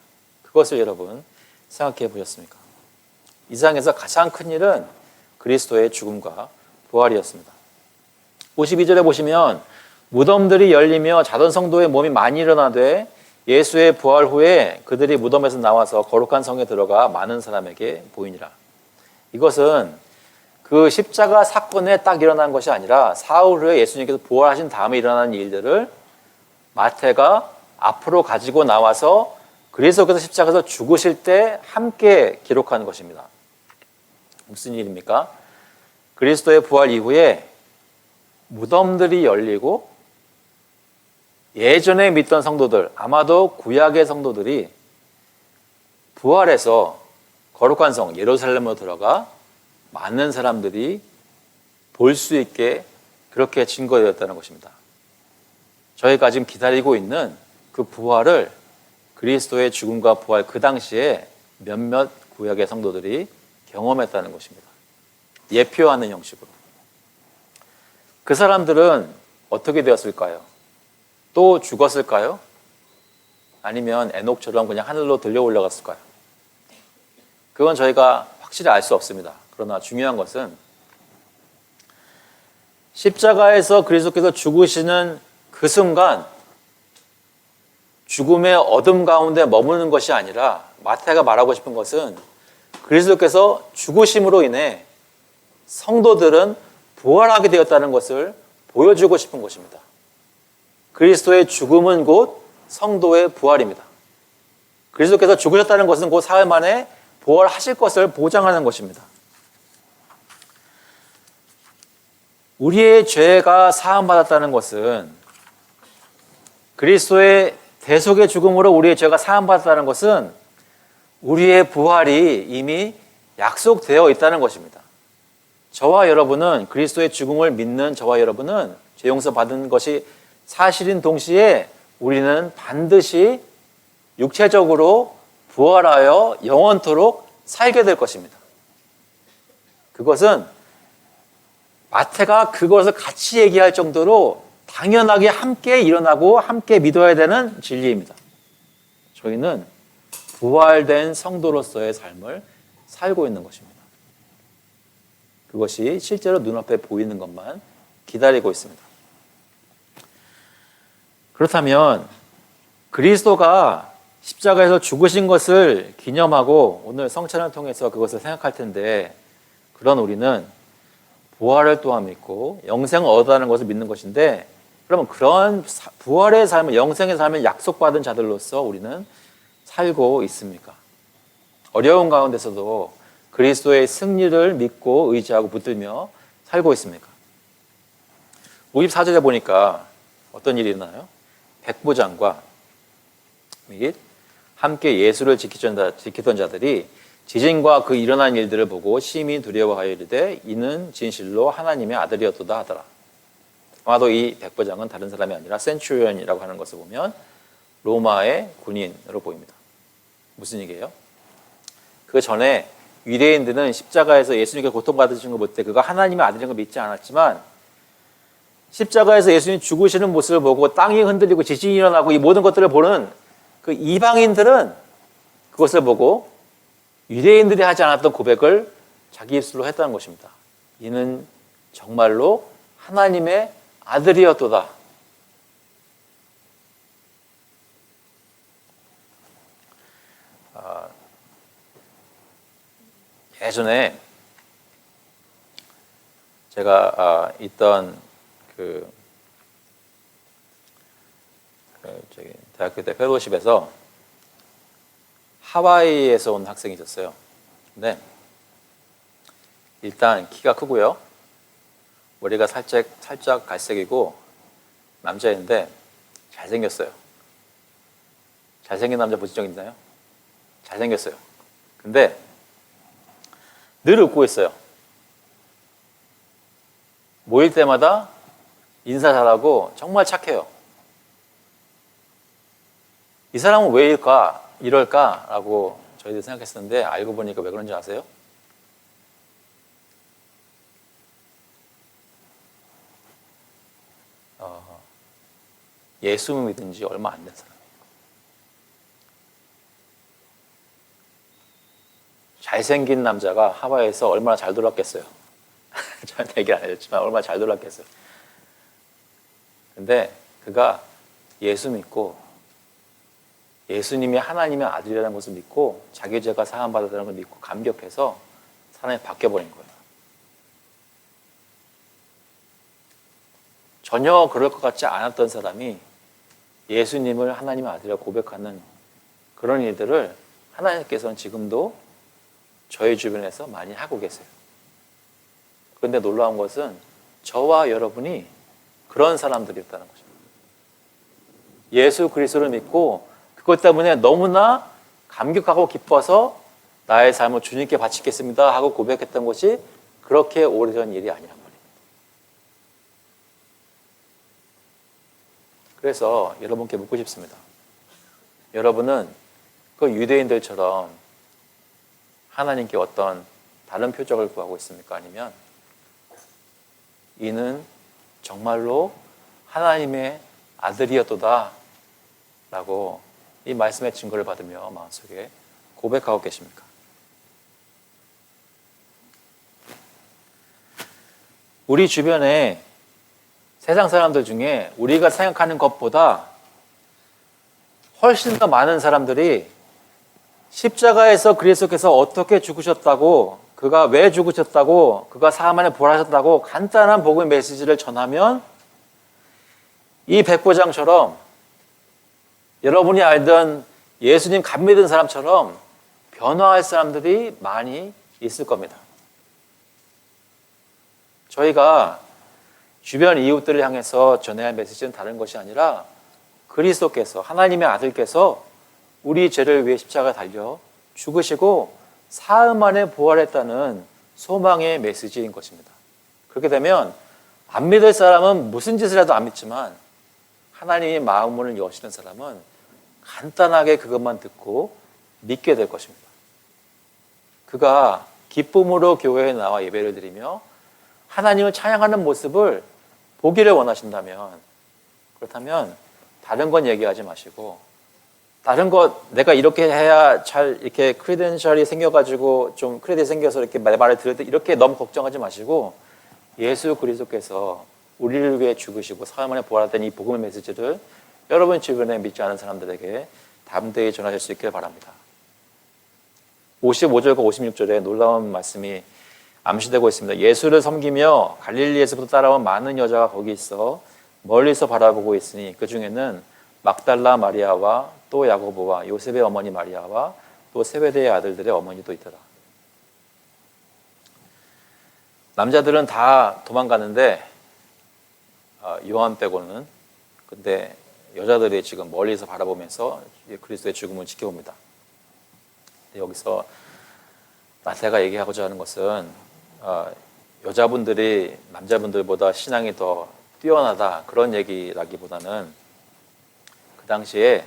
그것을 여러분 생각해 보셨습니까? 이 세상에서 가장 큰 일은 그리스도의 죽음과 부활이었습니다. 52절에 보시면 무덤들이 열리며 자던 성도의 몸이 많이 일어나되 예수의 부활 후에 그들이 무덤에서 나와서 거룩한 성에 들어가 많은 사람에게 보이니라. 이것은 그 십자가 사건에 딱 일어난 것이 아니라 사흘 후에 예수님께서 부활하신 다음에 일어난 일들을 마태가 앞으로 가지고 나와서 그리스도께서 십자가에서 죽으실 때 함께 기록한 것입니다. 무슨 일입니까? 그리스도의 부활 이후에 무덤들이 열리고 예전에 믿던 성도들, 아마도 구약의 성도들이 부활해서 거룩한 성 예루살렘으로 들어가 많은 사람들이 볼 수 있게 그렇게 증거되었다는 것입니다. 저희가 지금 기다리고 있는 그 부활을 그리스도의 죽음과 부활 그 당시에 몇몇 구약의 성도들이 경험했다는 것입니다. 예표하는 형식으로. 그 사람들은 어떻게 되었을까요? 또 죽었을까요? 아니면 에녹처럼 그냥 하늘로 들려 올라갔을까요? 그건 저희가 확실히 알 수 없습니다. 그러나 중요한 것은 십자가에서 그리스도께서 죽으시는 그 순간 죽음의 어둠 가운데 머무는 것이 아니라 마태가 말하고 싶은 것은 그리스도께서 죽으심으로 인해 성도들은 부활하게 되었다는 것을 보여주고 싶은 것입니다. 그리스도의 죽음은 곧 성도의 부활입니다. 그리스도께서 죽으셨다는 것은 곧 사흘 만에 부활하실 것을 보장하는 것입니다. 우리의 죄가 사함받았다는 것은 그리스도의 대속의 죽음으로 우리의 죄가 사함받았다는 것은 우리의 부활이 이미 약속되어 있다는 것입니다. 저와 여러분은 그리스도의 죽음을 믿는 저와 여러분은 죄 용서 받은 것이 사실인 동시에 우리는 반드시 육체적으로 부활하여 영원토록 살게 될 것입니다. 그것은 마태가 그것을 같이 얘기할 정도로 당연하게 함께 일어나고 함께 믿어야 되는 진리입니다. 저희는 부활된 성도로서의 삶을 살고 있는 것입니다. 그것이 실제로 눈앞에 보이는 것만 기다리고 있습니다. 그렇다면 그리스도가 십자가에서 죽으신 것을 기념하고 오늘 성찬을 통해서 그것을 생각할 텐데, 그런 우리는 부활을 또한 믿고 영생을 얻어가는 것을 믿는 것인데, 그러면 그런 부활의 삶을, 영생의 삶을 약속받은 자들로서 우리는 살고 있습니까? 어려운 가운데서도 그리스도의 승리를 믿고 의지하고 붙들며 살고 있습니까? 54절에 보니까 어떤 일이 있나요? 백부장과 및 함께 예수를 지키던 자들이 지진과 그 일어난 일들을 보고 심히 두려워하여 이르되 이는 진실로 하나님의 아들이었도다 하더라. 아마도 이 백부장은 다른 사람이 아니라 센츄리언이라고 하는 것을 보면 로마의 군인으로 보입니다. 무슨 얘기예요? 그 전에 유대인들은 십자가에서 예수님께 고통받으신 걸 볼 때 그가 하나님의 아들인 걸 믿지 않았지만, 십자가에서 예수님 죽으시는 모습을 보고 땅이 흔들리고 지진이 일어나고 이 모든 것들을 보는 그 이방인들은 그것을 보고 유대인들이 하지 않았던 고백을 자기 입술로 했다는 것입니다. 이는 정말로 하나님의 아들이었도다. 예전에 제가 있던 대학교 때 펠로십에서 하와이에서 온 학생이 있었어요. 근데 일단 키가 크고요, 머리가 살짝 갈색이고 남자인데 잘생겼어요. 잘생긴 남자 보신 적 있나요? 잘생겼어요. 근데 늘 웃고 있어요. 모일 때마다 인사 잘하고 정말 착해요. 이 사람은 왜 이럴까라고 저희들이 생각했었는데 알고 보니까 왜 그런지 아세요? 예수를 믿은 지 얼마 안 된 사람이에요. 잘생긴 남자가 하와이에서 얼마나 잘 놀았겠어요. 저한테 얘기 안 해줬지만 얼마나 잘 놀았겠어요. 근데 그가 예수 믿고 예수님이 하나님의 아들이라는 것을 믿고 자기 죄가 사함받았다는 걸 믿고 감격해서 사람이 바뀌어버린 거예요. 전혀 그럴 것 같지 않았던 사람이 예수님을 하나님의 아들이라고 고백하는 그런 일들을 하나님께서는 지금도 저희 주변에서 많이 하고 계세요. 그런데 놀라운 것은 저와 여러분이 그런 사람들이었다는 거죠. 예수 그리스도를 믿고 그것 때문에 너무나 감격하고 기뻐서 나의 삶을 주님께 바치겠습니다 하고 고백했던 것이 그렇게 오래전 일이 아니란 말이에요. 그래서 여러분께 묻고 싶습니다. 여러분은 그 유대인들처럼 하나님께 어떤 다른 표적을 구하고 있습니까? 아니면 이는 정말로 하나님의 아들이었도다 라고 이 말씀의 증거를 받으며 마음속에 고백하고 계십니까? 우리 주변에 세상 사람들 중에 우리가 생각하는 것보다 훨씬 더 많은 사람들이 십자가에서 그리스도께서 어떻게 죽으셨다고, 그가 왜 죽으셨다고, 그가 사함 안에 부활하셨다고 간단한 복음의 메시지를 전하면 이 백부장처럼 여러분이 알던 예수님 감 믿은 사람처럼 변화할 사람들이 많이 있을 겁니다. 저희가 주변 이웃들을 향해서 전해야 할 메시지는 다른 것이 아니라 그리스도께서, 하나님의 아들께서 우리 죄를 위해 십자가에 달려 죽으시고 사흘 만에 부활했다는 소망의 메시지인 것입니다. 그렇게 되면 안 믿을 사람은 무슨 짓을 해도 안 믿지만 하나님의 마음문을 여시는 사람은 간단하게 그것만 듣고 믿게 될 것입니다. 그가 기쁨으로 교회에 나와 예배를 드리며 하나님을 찬양하는 모습을 보기를 원하신다면, 그렇다면 다른 건 얘기하지 마시고, 다른 것 내가 이렇게 해야 잘 이렇게 크레덴셜이 생겨가지고 좀 크레딧이 생겨서 이렇게 말을 들을 때 이렇게 너무 걱정하지 마시고 예수 그리스도께서 우리를 위해 죽으시고 사흘 만에 부활했던 이 복음의 메시지를 여러분 주변에 믿지 않은 사람들에게 담대히 전하실 수 있기를 바랍니다. 55절과 56절에 놀라운 말씀이 암시되고 있습니다. 예수를 섬기며 갈릴리에서부터 따라온 많은 여자가 거기 있어 멀리서 바라보고 있으니 그 중에는 막달라 마리아와 또 야고보와 요셉의 어머니 마리아와 또 세베대의 아들들의 어머니도 있더라. 남자들은 다 도망가는데 요한 빼고는. 근데 여자들이 지금 멀리서 바라보면서 그리스도의 죽음을 지켜봅니다. 여기서 제가 얘기하고자 하는 것은 여자분들이 남자분들보다 신앙이 더 뛰어나다 그런 얘기라기보다는 그 당시에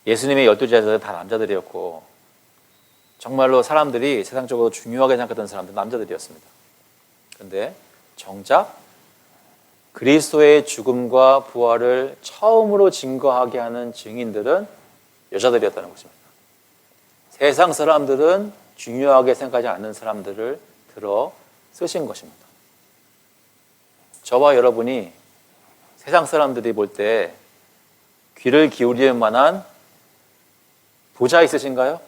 예수님의 12제자들은 다 남자들이었고 정말로 사람들이 세상적으로 중요하게 생각했던 사람들은 남자들이었습니다. 그런데 정작 그리스도의 죽음과 부활을 처음으로 증거하게 하는 증인들은 여자들이었다는 것입니다. 세상 사람들은 중요하게 생각하지 않는 사람들을 들어 쓰신 것입니다. 저와 여러분이 세상 사람들이 볼 때 귀를 기울일 만한 부자 있으신가요?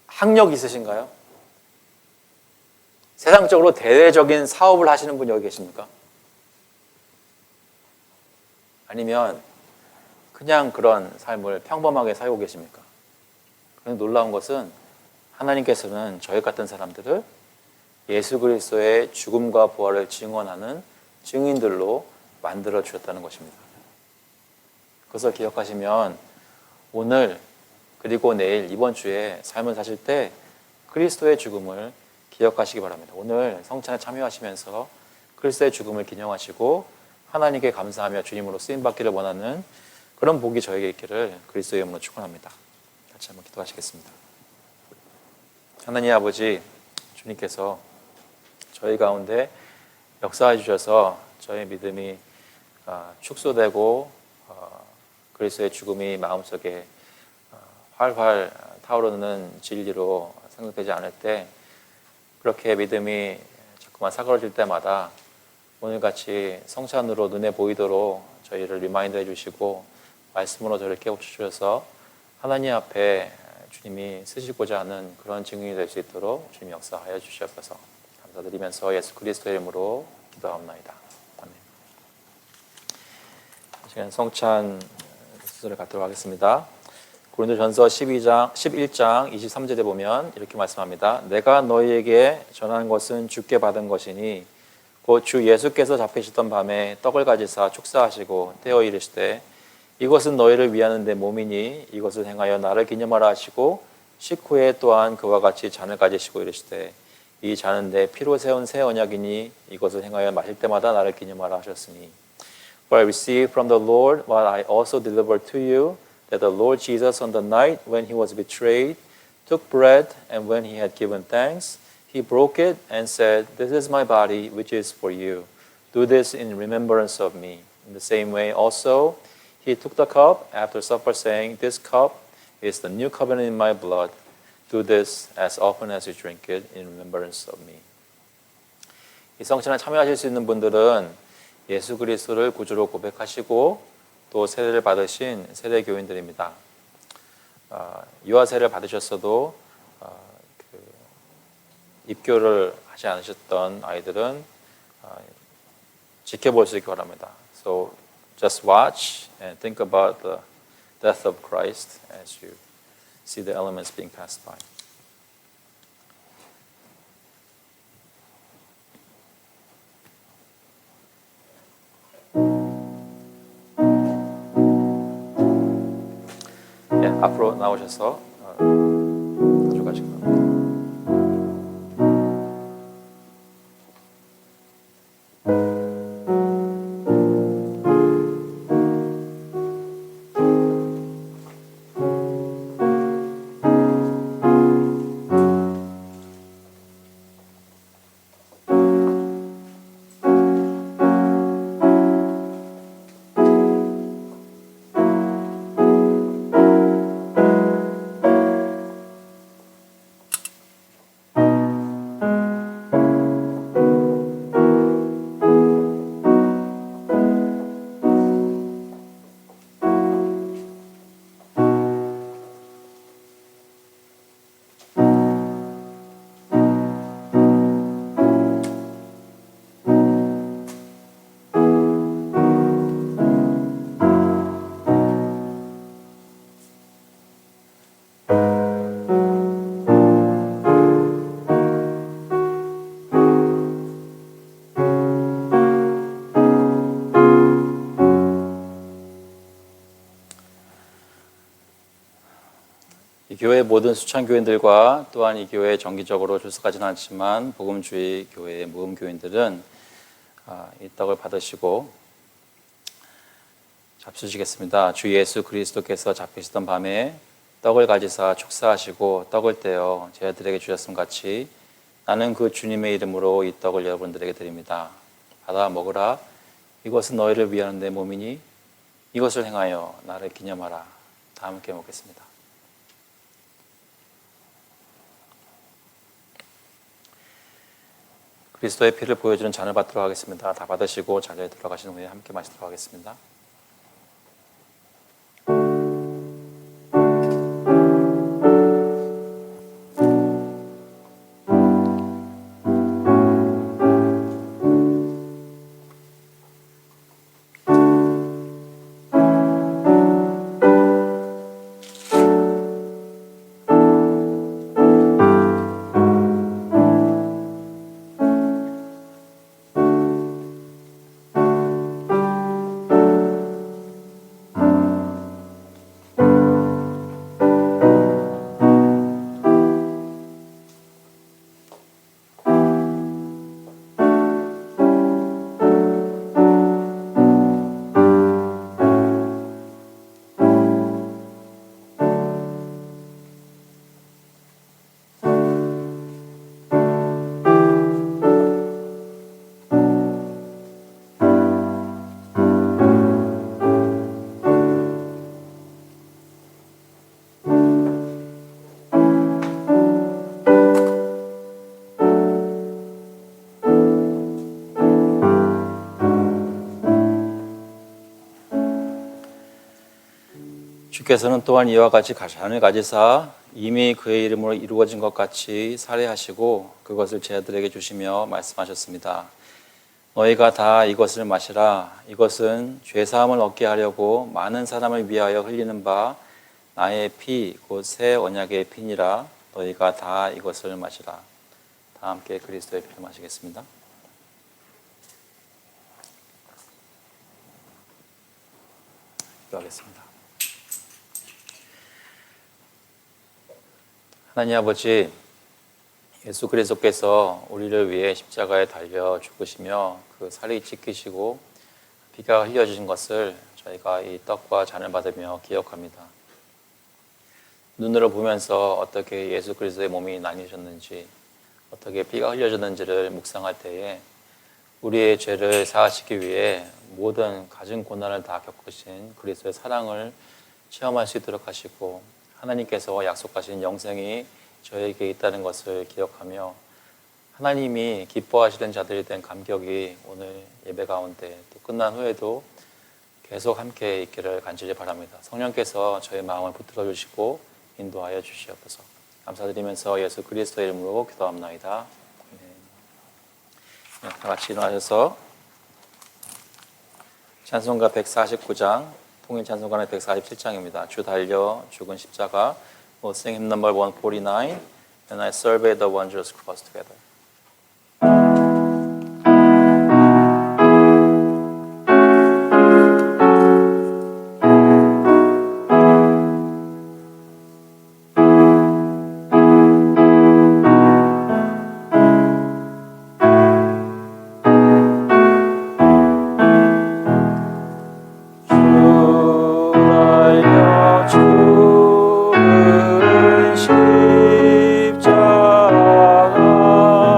학력 있으신가요? 세상적으로 대대적인 사업을 하시는 분 여기 계십니까? 아니면 그냥 그런 삶을 평범하게 살고 계십니까? 그런데 놀라운 것은 하나님께서는 저희 같은 사람들을 예수 그리스도의 죽음과 부활을 증언하는 증인들로 만들어 주셨다는 것입니다. 그것을 기억하시면 오늘 그리고 내일 이번 주에 삶을 사실 때 그리스도의 죽음을 기억하시기 바랍니다. 오늘 성찬에 참여하시면서 그리스도의 죽음을 기념하시고 하나님께 감사하며 주님으로 쓰임받기를 원하는 그런 복이 저에게 있기를 그리스도의 이름으로 축원합니다. 같이 한번 기도하시겠습니다. 하나님 아버지, 주님께서 저희 가운데 역사해 주셔서 저희 믿음이 축소되고 그리스도의 죽음이 마음속에 활활 타오르는 진리로 생각되지 않을 때, 그렇게 믿음이 자꾸만 사그러질 때마다 오늘같이 성찬으로 눈에 보이도록 저희를 리마인드 해주시고 말씀으로 저를 깨우쳐주셔서 하나님 앞에 주님이 쓰시고자 하는 그런 증인이 될 수 있도록 주님 역사하여 주시옵소서. 감사드리면서 예수 그리스도의 이름으로 기도하옵나이다. 아멘. 시간 성찬 순서를 갖도록 하겠습니다. 고린도전서 11장 23절에 보면 이렇게 말씀합니다. 내가 너희에게 전하는 것은 주께 받은 것이니 곧 주 예수께서 잡히시던 밤에 떡을 가지사 축사하시고 떼어 이르시되 이것은 너희를 위하는 내 몸이니 이것을 행하여 나를 기념하라 하시고 식후에 또한 그와 같이 잔을 가지시고 이르시되 이 잔은 내 피로 세운 새 언약이니 이것을 행하여 마실 때마다 나를 기념하라 하셨으니 For I received from the Lord what I also delivered to you, that the Lord Jesus on the night when he was betrayed took bread, and when he had given thanks, he broke it and said, This is my body, which is for you. Do this in remembrance of me. In the same way also, he took the cup after supper, saying, This cup is the new covenant in my blood. Do this as often as you drink it in remembrance of me. 이 성찬에 참여하실 수 있는 분들은 예수 그리스도를 구주로 고백하시고 또 세례를 받으신 세례 교인들입니다. 유아 세례를 받으셨어도 입교를 하지 않으셨던 아이들은 지켜볼 수 있기 바랍니다. So just watch and think about the death of Christ as you see the elements being passed by. 네, 앞으로 나오셔서 가져가시기 바랍니다. 이 교회 모든 수찬 교인들과 또한 이 교회에 정기적으로 출석하지는 않지만 복음주의 교회의 모금 교인들은 이 떡을 받으시고 잡수시겠습니다. 주 예수 그리스도께서 잡히시던 밤에 떡을 가지사 축사하시고 떡을 떼어 제자들에게 주셨음 같이 나는 그 주님의 이름으로 이 떡을 여러분들에게 드립니다. 받아 먹으라. 이것은 너희를 위하는 내 몸이니 이것을 행하여 나를 기념하라. 다 함께 먹겠습니다. 그리스도의 피를 보여주는 잔을 받도록 하겠습니다. 다 받으시고 자리에 들어가신 후에 함께 마시도록 하겠습니다. 주께서는 또한 이와 같이 잔을 가지사 이미 그의 이름으로 이루어진 것 같이 살해하시고 그것을 제 아들에게 주시며 말씀하셨습니다. 너희가 다 이것을 마시라. 이것은 죄사함을 얻게 하려고 많은 사람을 위하여 흘리는 바 나의 피 곧 새 언약의 피니라. 너희가 다 이것을 마시라. 다 함께 그리스도의 피를 마시겠습니다. 기도하겠습니다. 하나님 아버지, 예수 그리스도께서 우리를 위해 십자가에 달려 죽으시며 그 살이 찢기시고 피가 흘려주신 것을 저희가 이 떡과 잔을 받으며 기억합니다. 눈으로 보면서 어떻게 예수 그리스도의 몸이 나뉘셨는지, 어떻게 피가 흘려졌는지를 묵상할 때에 우리의 죄를 사하시기 위해 모든 가진 고난을 다 겪으신 그리스도의 사랑을 체험할 수 있도록 하시고, 하나님께서 약속하신 영생이 저에게 있다는 것을 기억하며 하나님이 기뻐하시는 자들이 된 감격이 오늘 예배 가운데 또 끝난 후에도 계속 함께 있기를 간절히 바랍니다. 성령께서 저의 마음을 붙들어 주시고 인도하여 주시옵소서. 감사드리면서 예수 그리스도의 이름으로 기도합나이다. 네, 다 같이 일어나셔서 찬송가 149장, 통일 찬송가는 147장입니다. 주 달려 죽은 십자가. We'll sing hymn number 149, and I survey the wondrous cross together. 십자가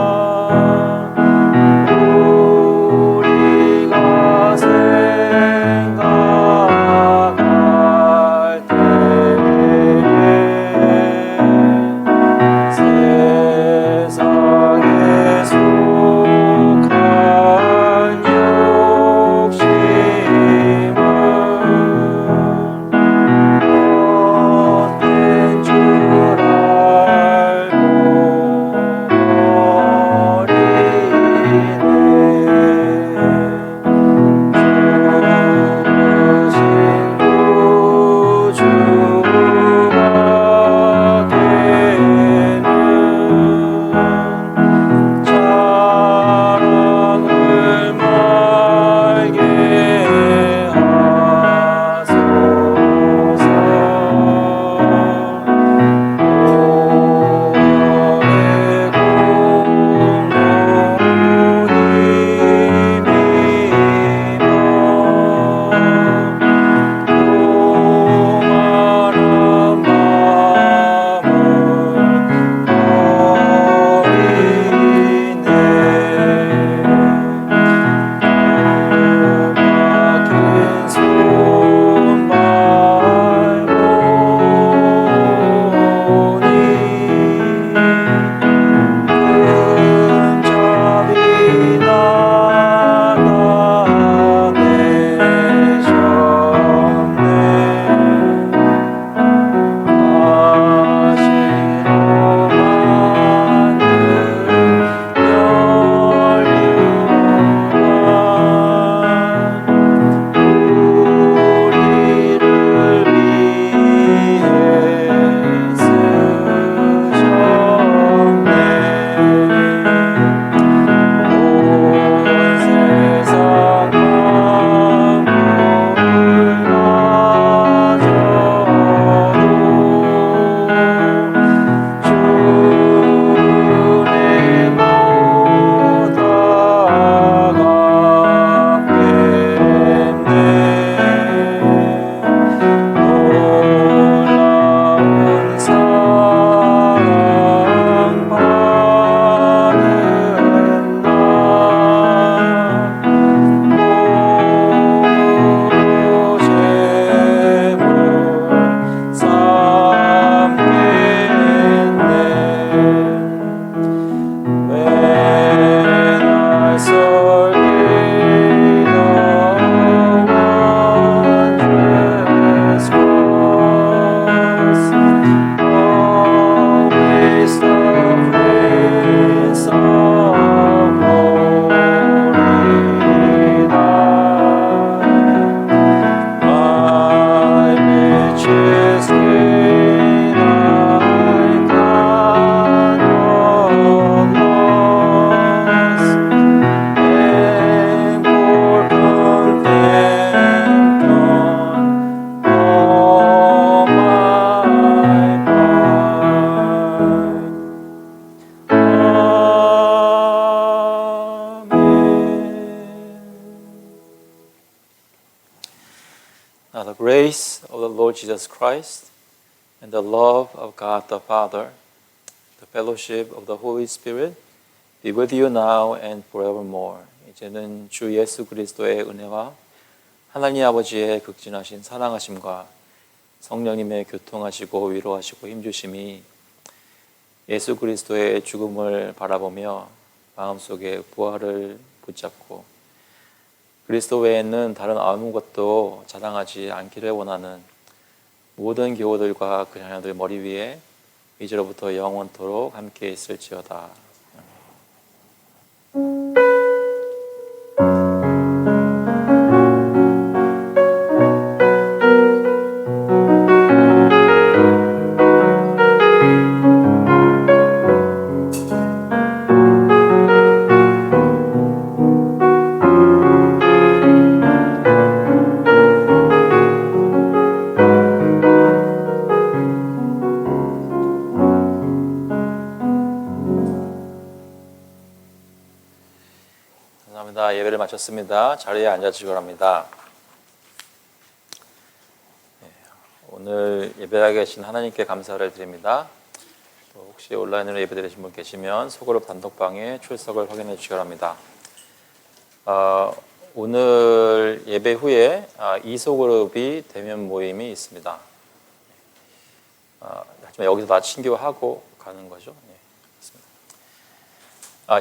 grace of the Lord Jesus Christ and the love of God the Father, the fellowship of the Holy Spirit be with you now and forevermore. 이제는 주 예수 그리스도의 은혜와 하나님 아버지의 극진하신 사랑하심과 성령님의 교통하시고 위로하시고 힘주심이 예수 그리스도의 죽음을 바라보며 마음속에 부활을 붙잡고 그리스도 외에는 다른 아무것도 자랑하지 않기를 원하는 모든 교우들과 그 자녀들 머리 위에 이제로부터 영원토록 함께 있을지어다. 감사합니다. 예배를 마쳤습니다. 자리에 앉아주시기 바랍니다. 오늘 예배하게 계신 하나님께 감사를 드립니다. 또 혹시 온라인으로 예배드리신 분 계시면 소그룹 단독방에 출석을 확인해 주시기 바랍니다. 오늘 예배 후에 이소그룹이 대면 모임이 있습니다. 하지만 여기서 다 친교하고 가는 거죠. 네, 그렇습니다.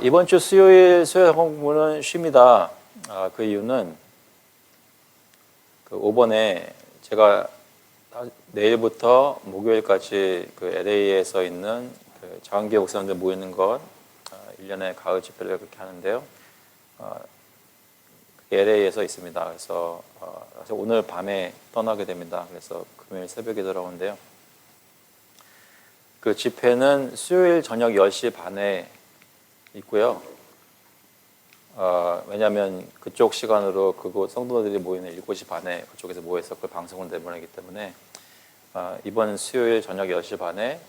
이번 주 수요일 수요일 쉽니다. 그 이유는 그 5번에 제가 내일부터 목요일까지 그 LA에서 있는 그 장기 목사님들 모이는 것 1년에 가을 집회를 그렇게 하는데요. LA에서 있습니다. 그래서 오늘 밤에 떠나게 됩니다. 그래서 금요일 새벽에 돌아오는데요. 그 집회는 수요일 저녁 10시 반에 있고요. 왜냐하면 그쪽 시간으로 그곳 성도들이 모이는 7시 반에 그쪽에서 모여서 그 방송을 내보내기 때문에 이번 수요일 저녁 10시 반에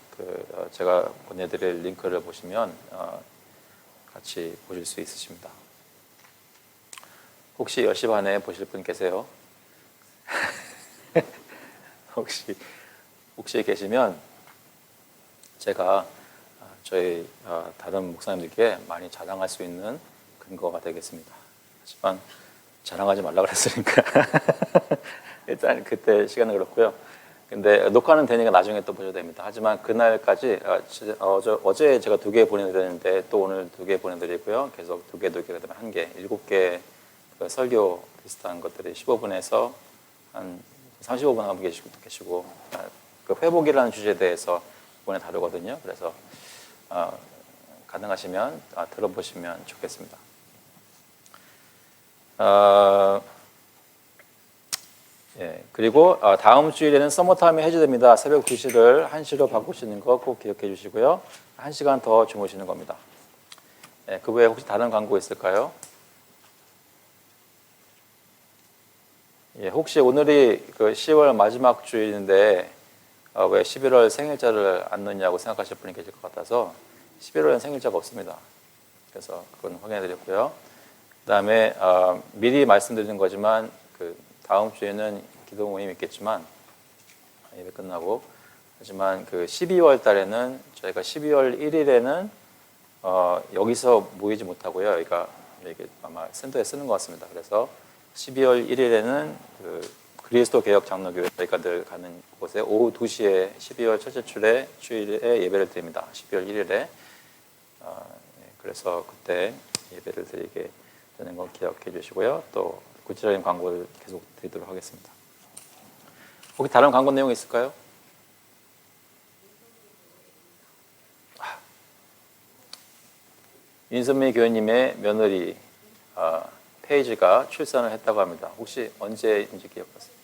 제가 보내드릴 링크를 보시면 같이 보실 수 있으십니다. 혹시 10시 반에 보실 분 계세요? 혹시 계시면 제가 저희 다른 목사님들께 많이 자랑할 수 있는 근거가 되겠습니다. 하지만 자랑하지 말라고 그랬으니까 일단 그때 시간은 그렇고요. 근데 녹화는 되니까 나중에 또 보셔도 됩니다. 하지만 그날까지 어제 제가 2개 보내드렸는데 또 오늘 2개 보내드리고요. 계속 2개, 그다음에 1개, 7개 그 설교 비슷한 것들이 15분에서 한 35분 하고 계시고 그 회복이라는 주제에 대해서 이번에 다루거든요. 그래서 가능하시면 들어보시면 좋겠습니다. 그리고 다음 주일에는 서머타임이 해제됩니다. 새벽 2시를 1시로 바꾸시는 거 꼭 기억해 주시고요. 1시간 더 주무시는 겁니다. 그 외에 혹시 다른 광고 있을까요? 혹시 오늘이 그 10월 마지막 주일인데 왜 11월 생일자를 안 넣냐고 생각하실 분이 계실 것 같아서 11월엔 생일자가 없습니다. 그래서 그건 확인해 드렸고요. 그 다음에 미리 말씀드리는 거지만 그 다음 주에는 기도 모임이 있겠지만 예배 끝나고 하지만 그 12월 달에는 저희가 12월 1일에는 여기서 모이지 못하고요. 그러니까 이게 아마 센터에 쓰는 것 같습니다. 그래서 12월 1일에는 그 그리스도 개혁 장로교회 저희가 늘 가는 곳에 오후 2시에 12월 첫째 주일에 예배를 드립니다. 12월 1일에 그래서 그때 예배를 드리게 되는 거 기억해 주시고요. 또 구체적인 광고를 계속 드리도록 하겠습니다. 혹시 다른 광고 내용 있을까요? 윤선미 교수님의 며느리 페이지가 출산을 했다고 합니다. 혹시 언제인지 기억하세요?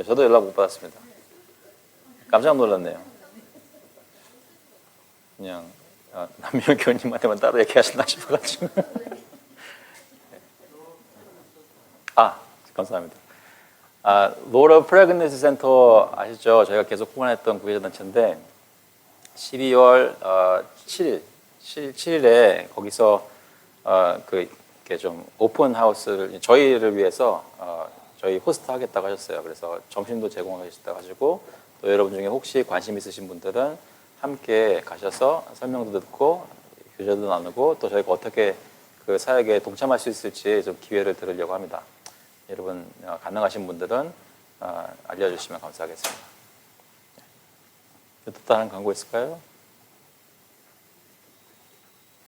저도 연락 못 받았습니다. 깜짝 놀랐네요. 그냥 남미호 교수님한테만 따로 얘기하셨나 싶어가지고. 감사합니다. 로드 프레그넌시 센터 아시죠? 저희가 계속 후원했던 구제단체인데 12월 7일에 거기서 그 이렇게 좀 오픈 하우스를 저희를 위해서 저희 호스트 하겠다고 하셨어요. 그래서 점심도 제공하겠다고 하시고 또 여러분 중에 혹시 관심 있으신 분들은 함께 가셔서 설명도 듣고 교제도 나누고 또 저희가 어떻게 그 사역에 동참할 수 있을지 좀 기회를 드리려고 합니다. 여러분 가능하신 분들은 알려주시면 감사하겠습니다. 또 다른 광고 있을까요?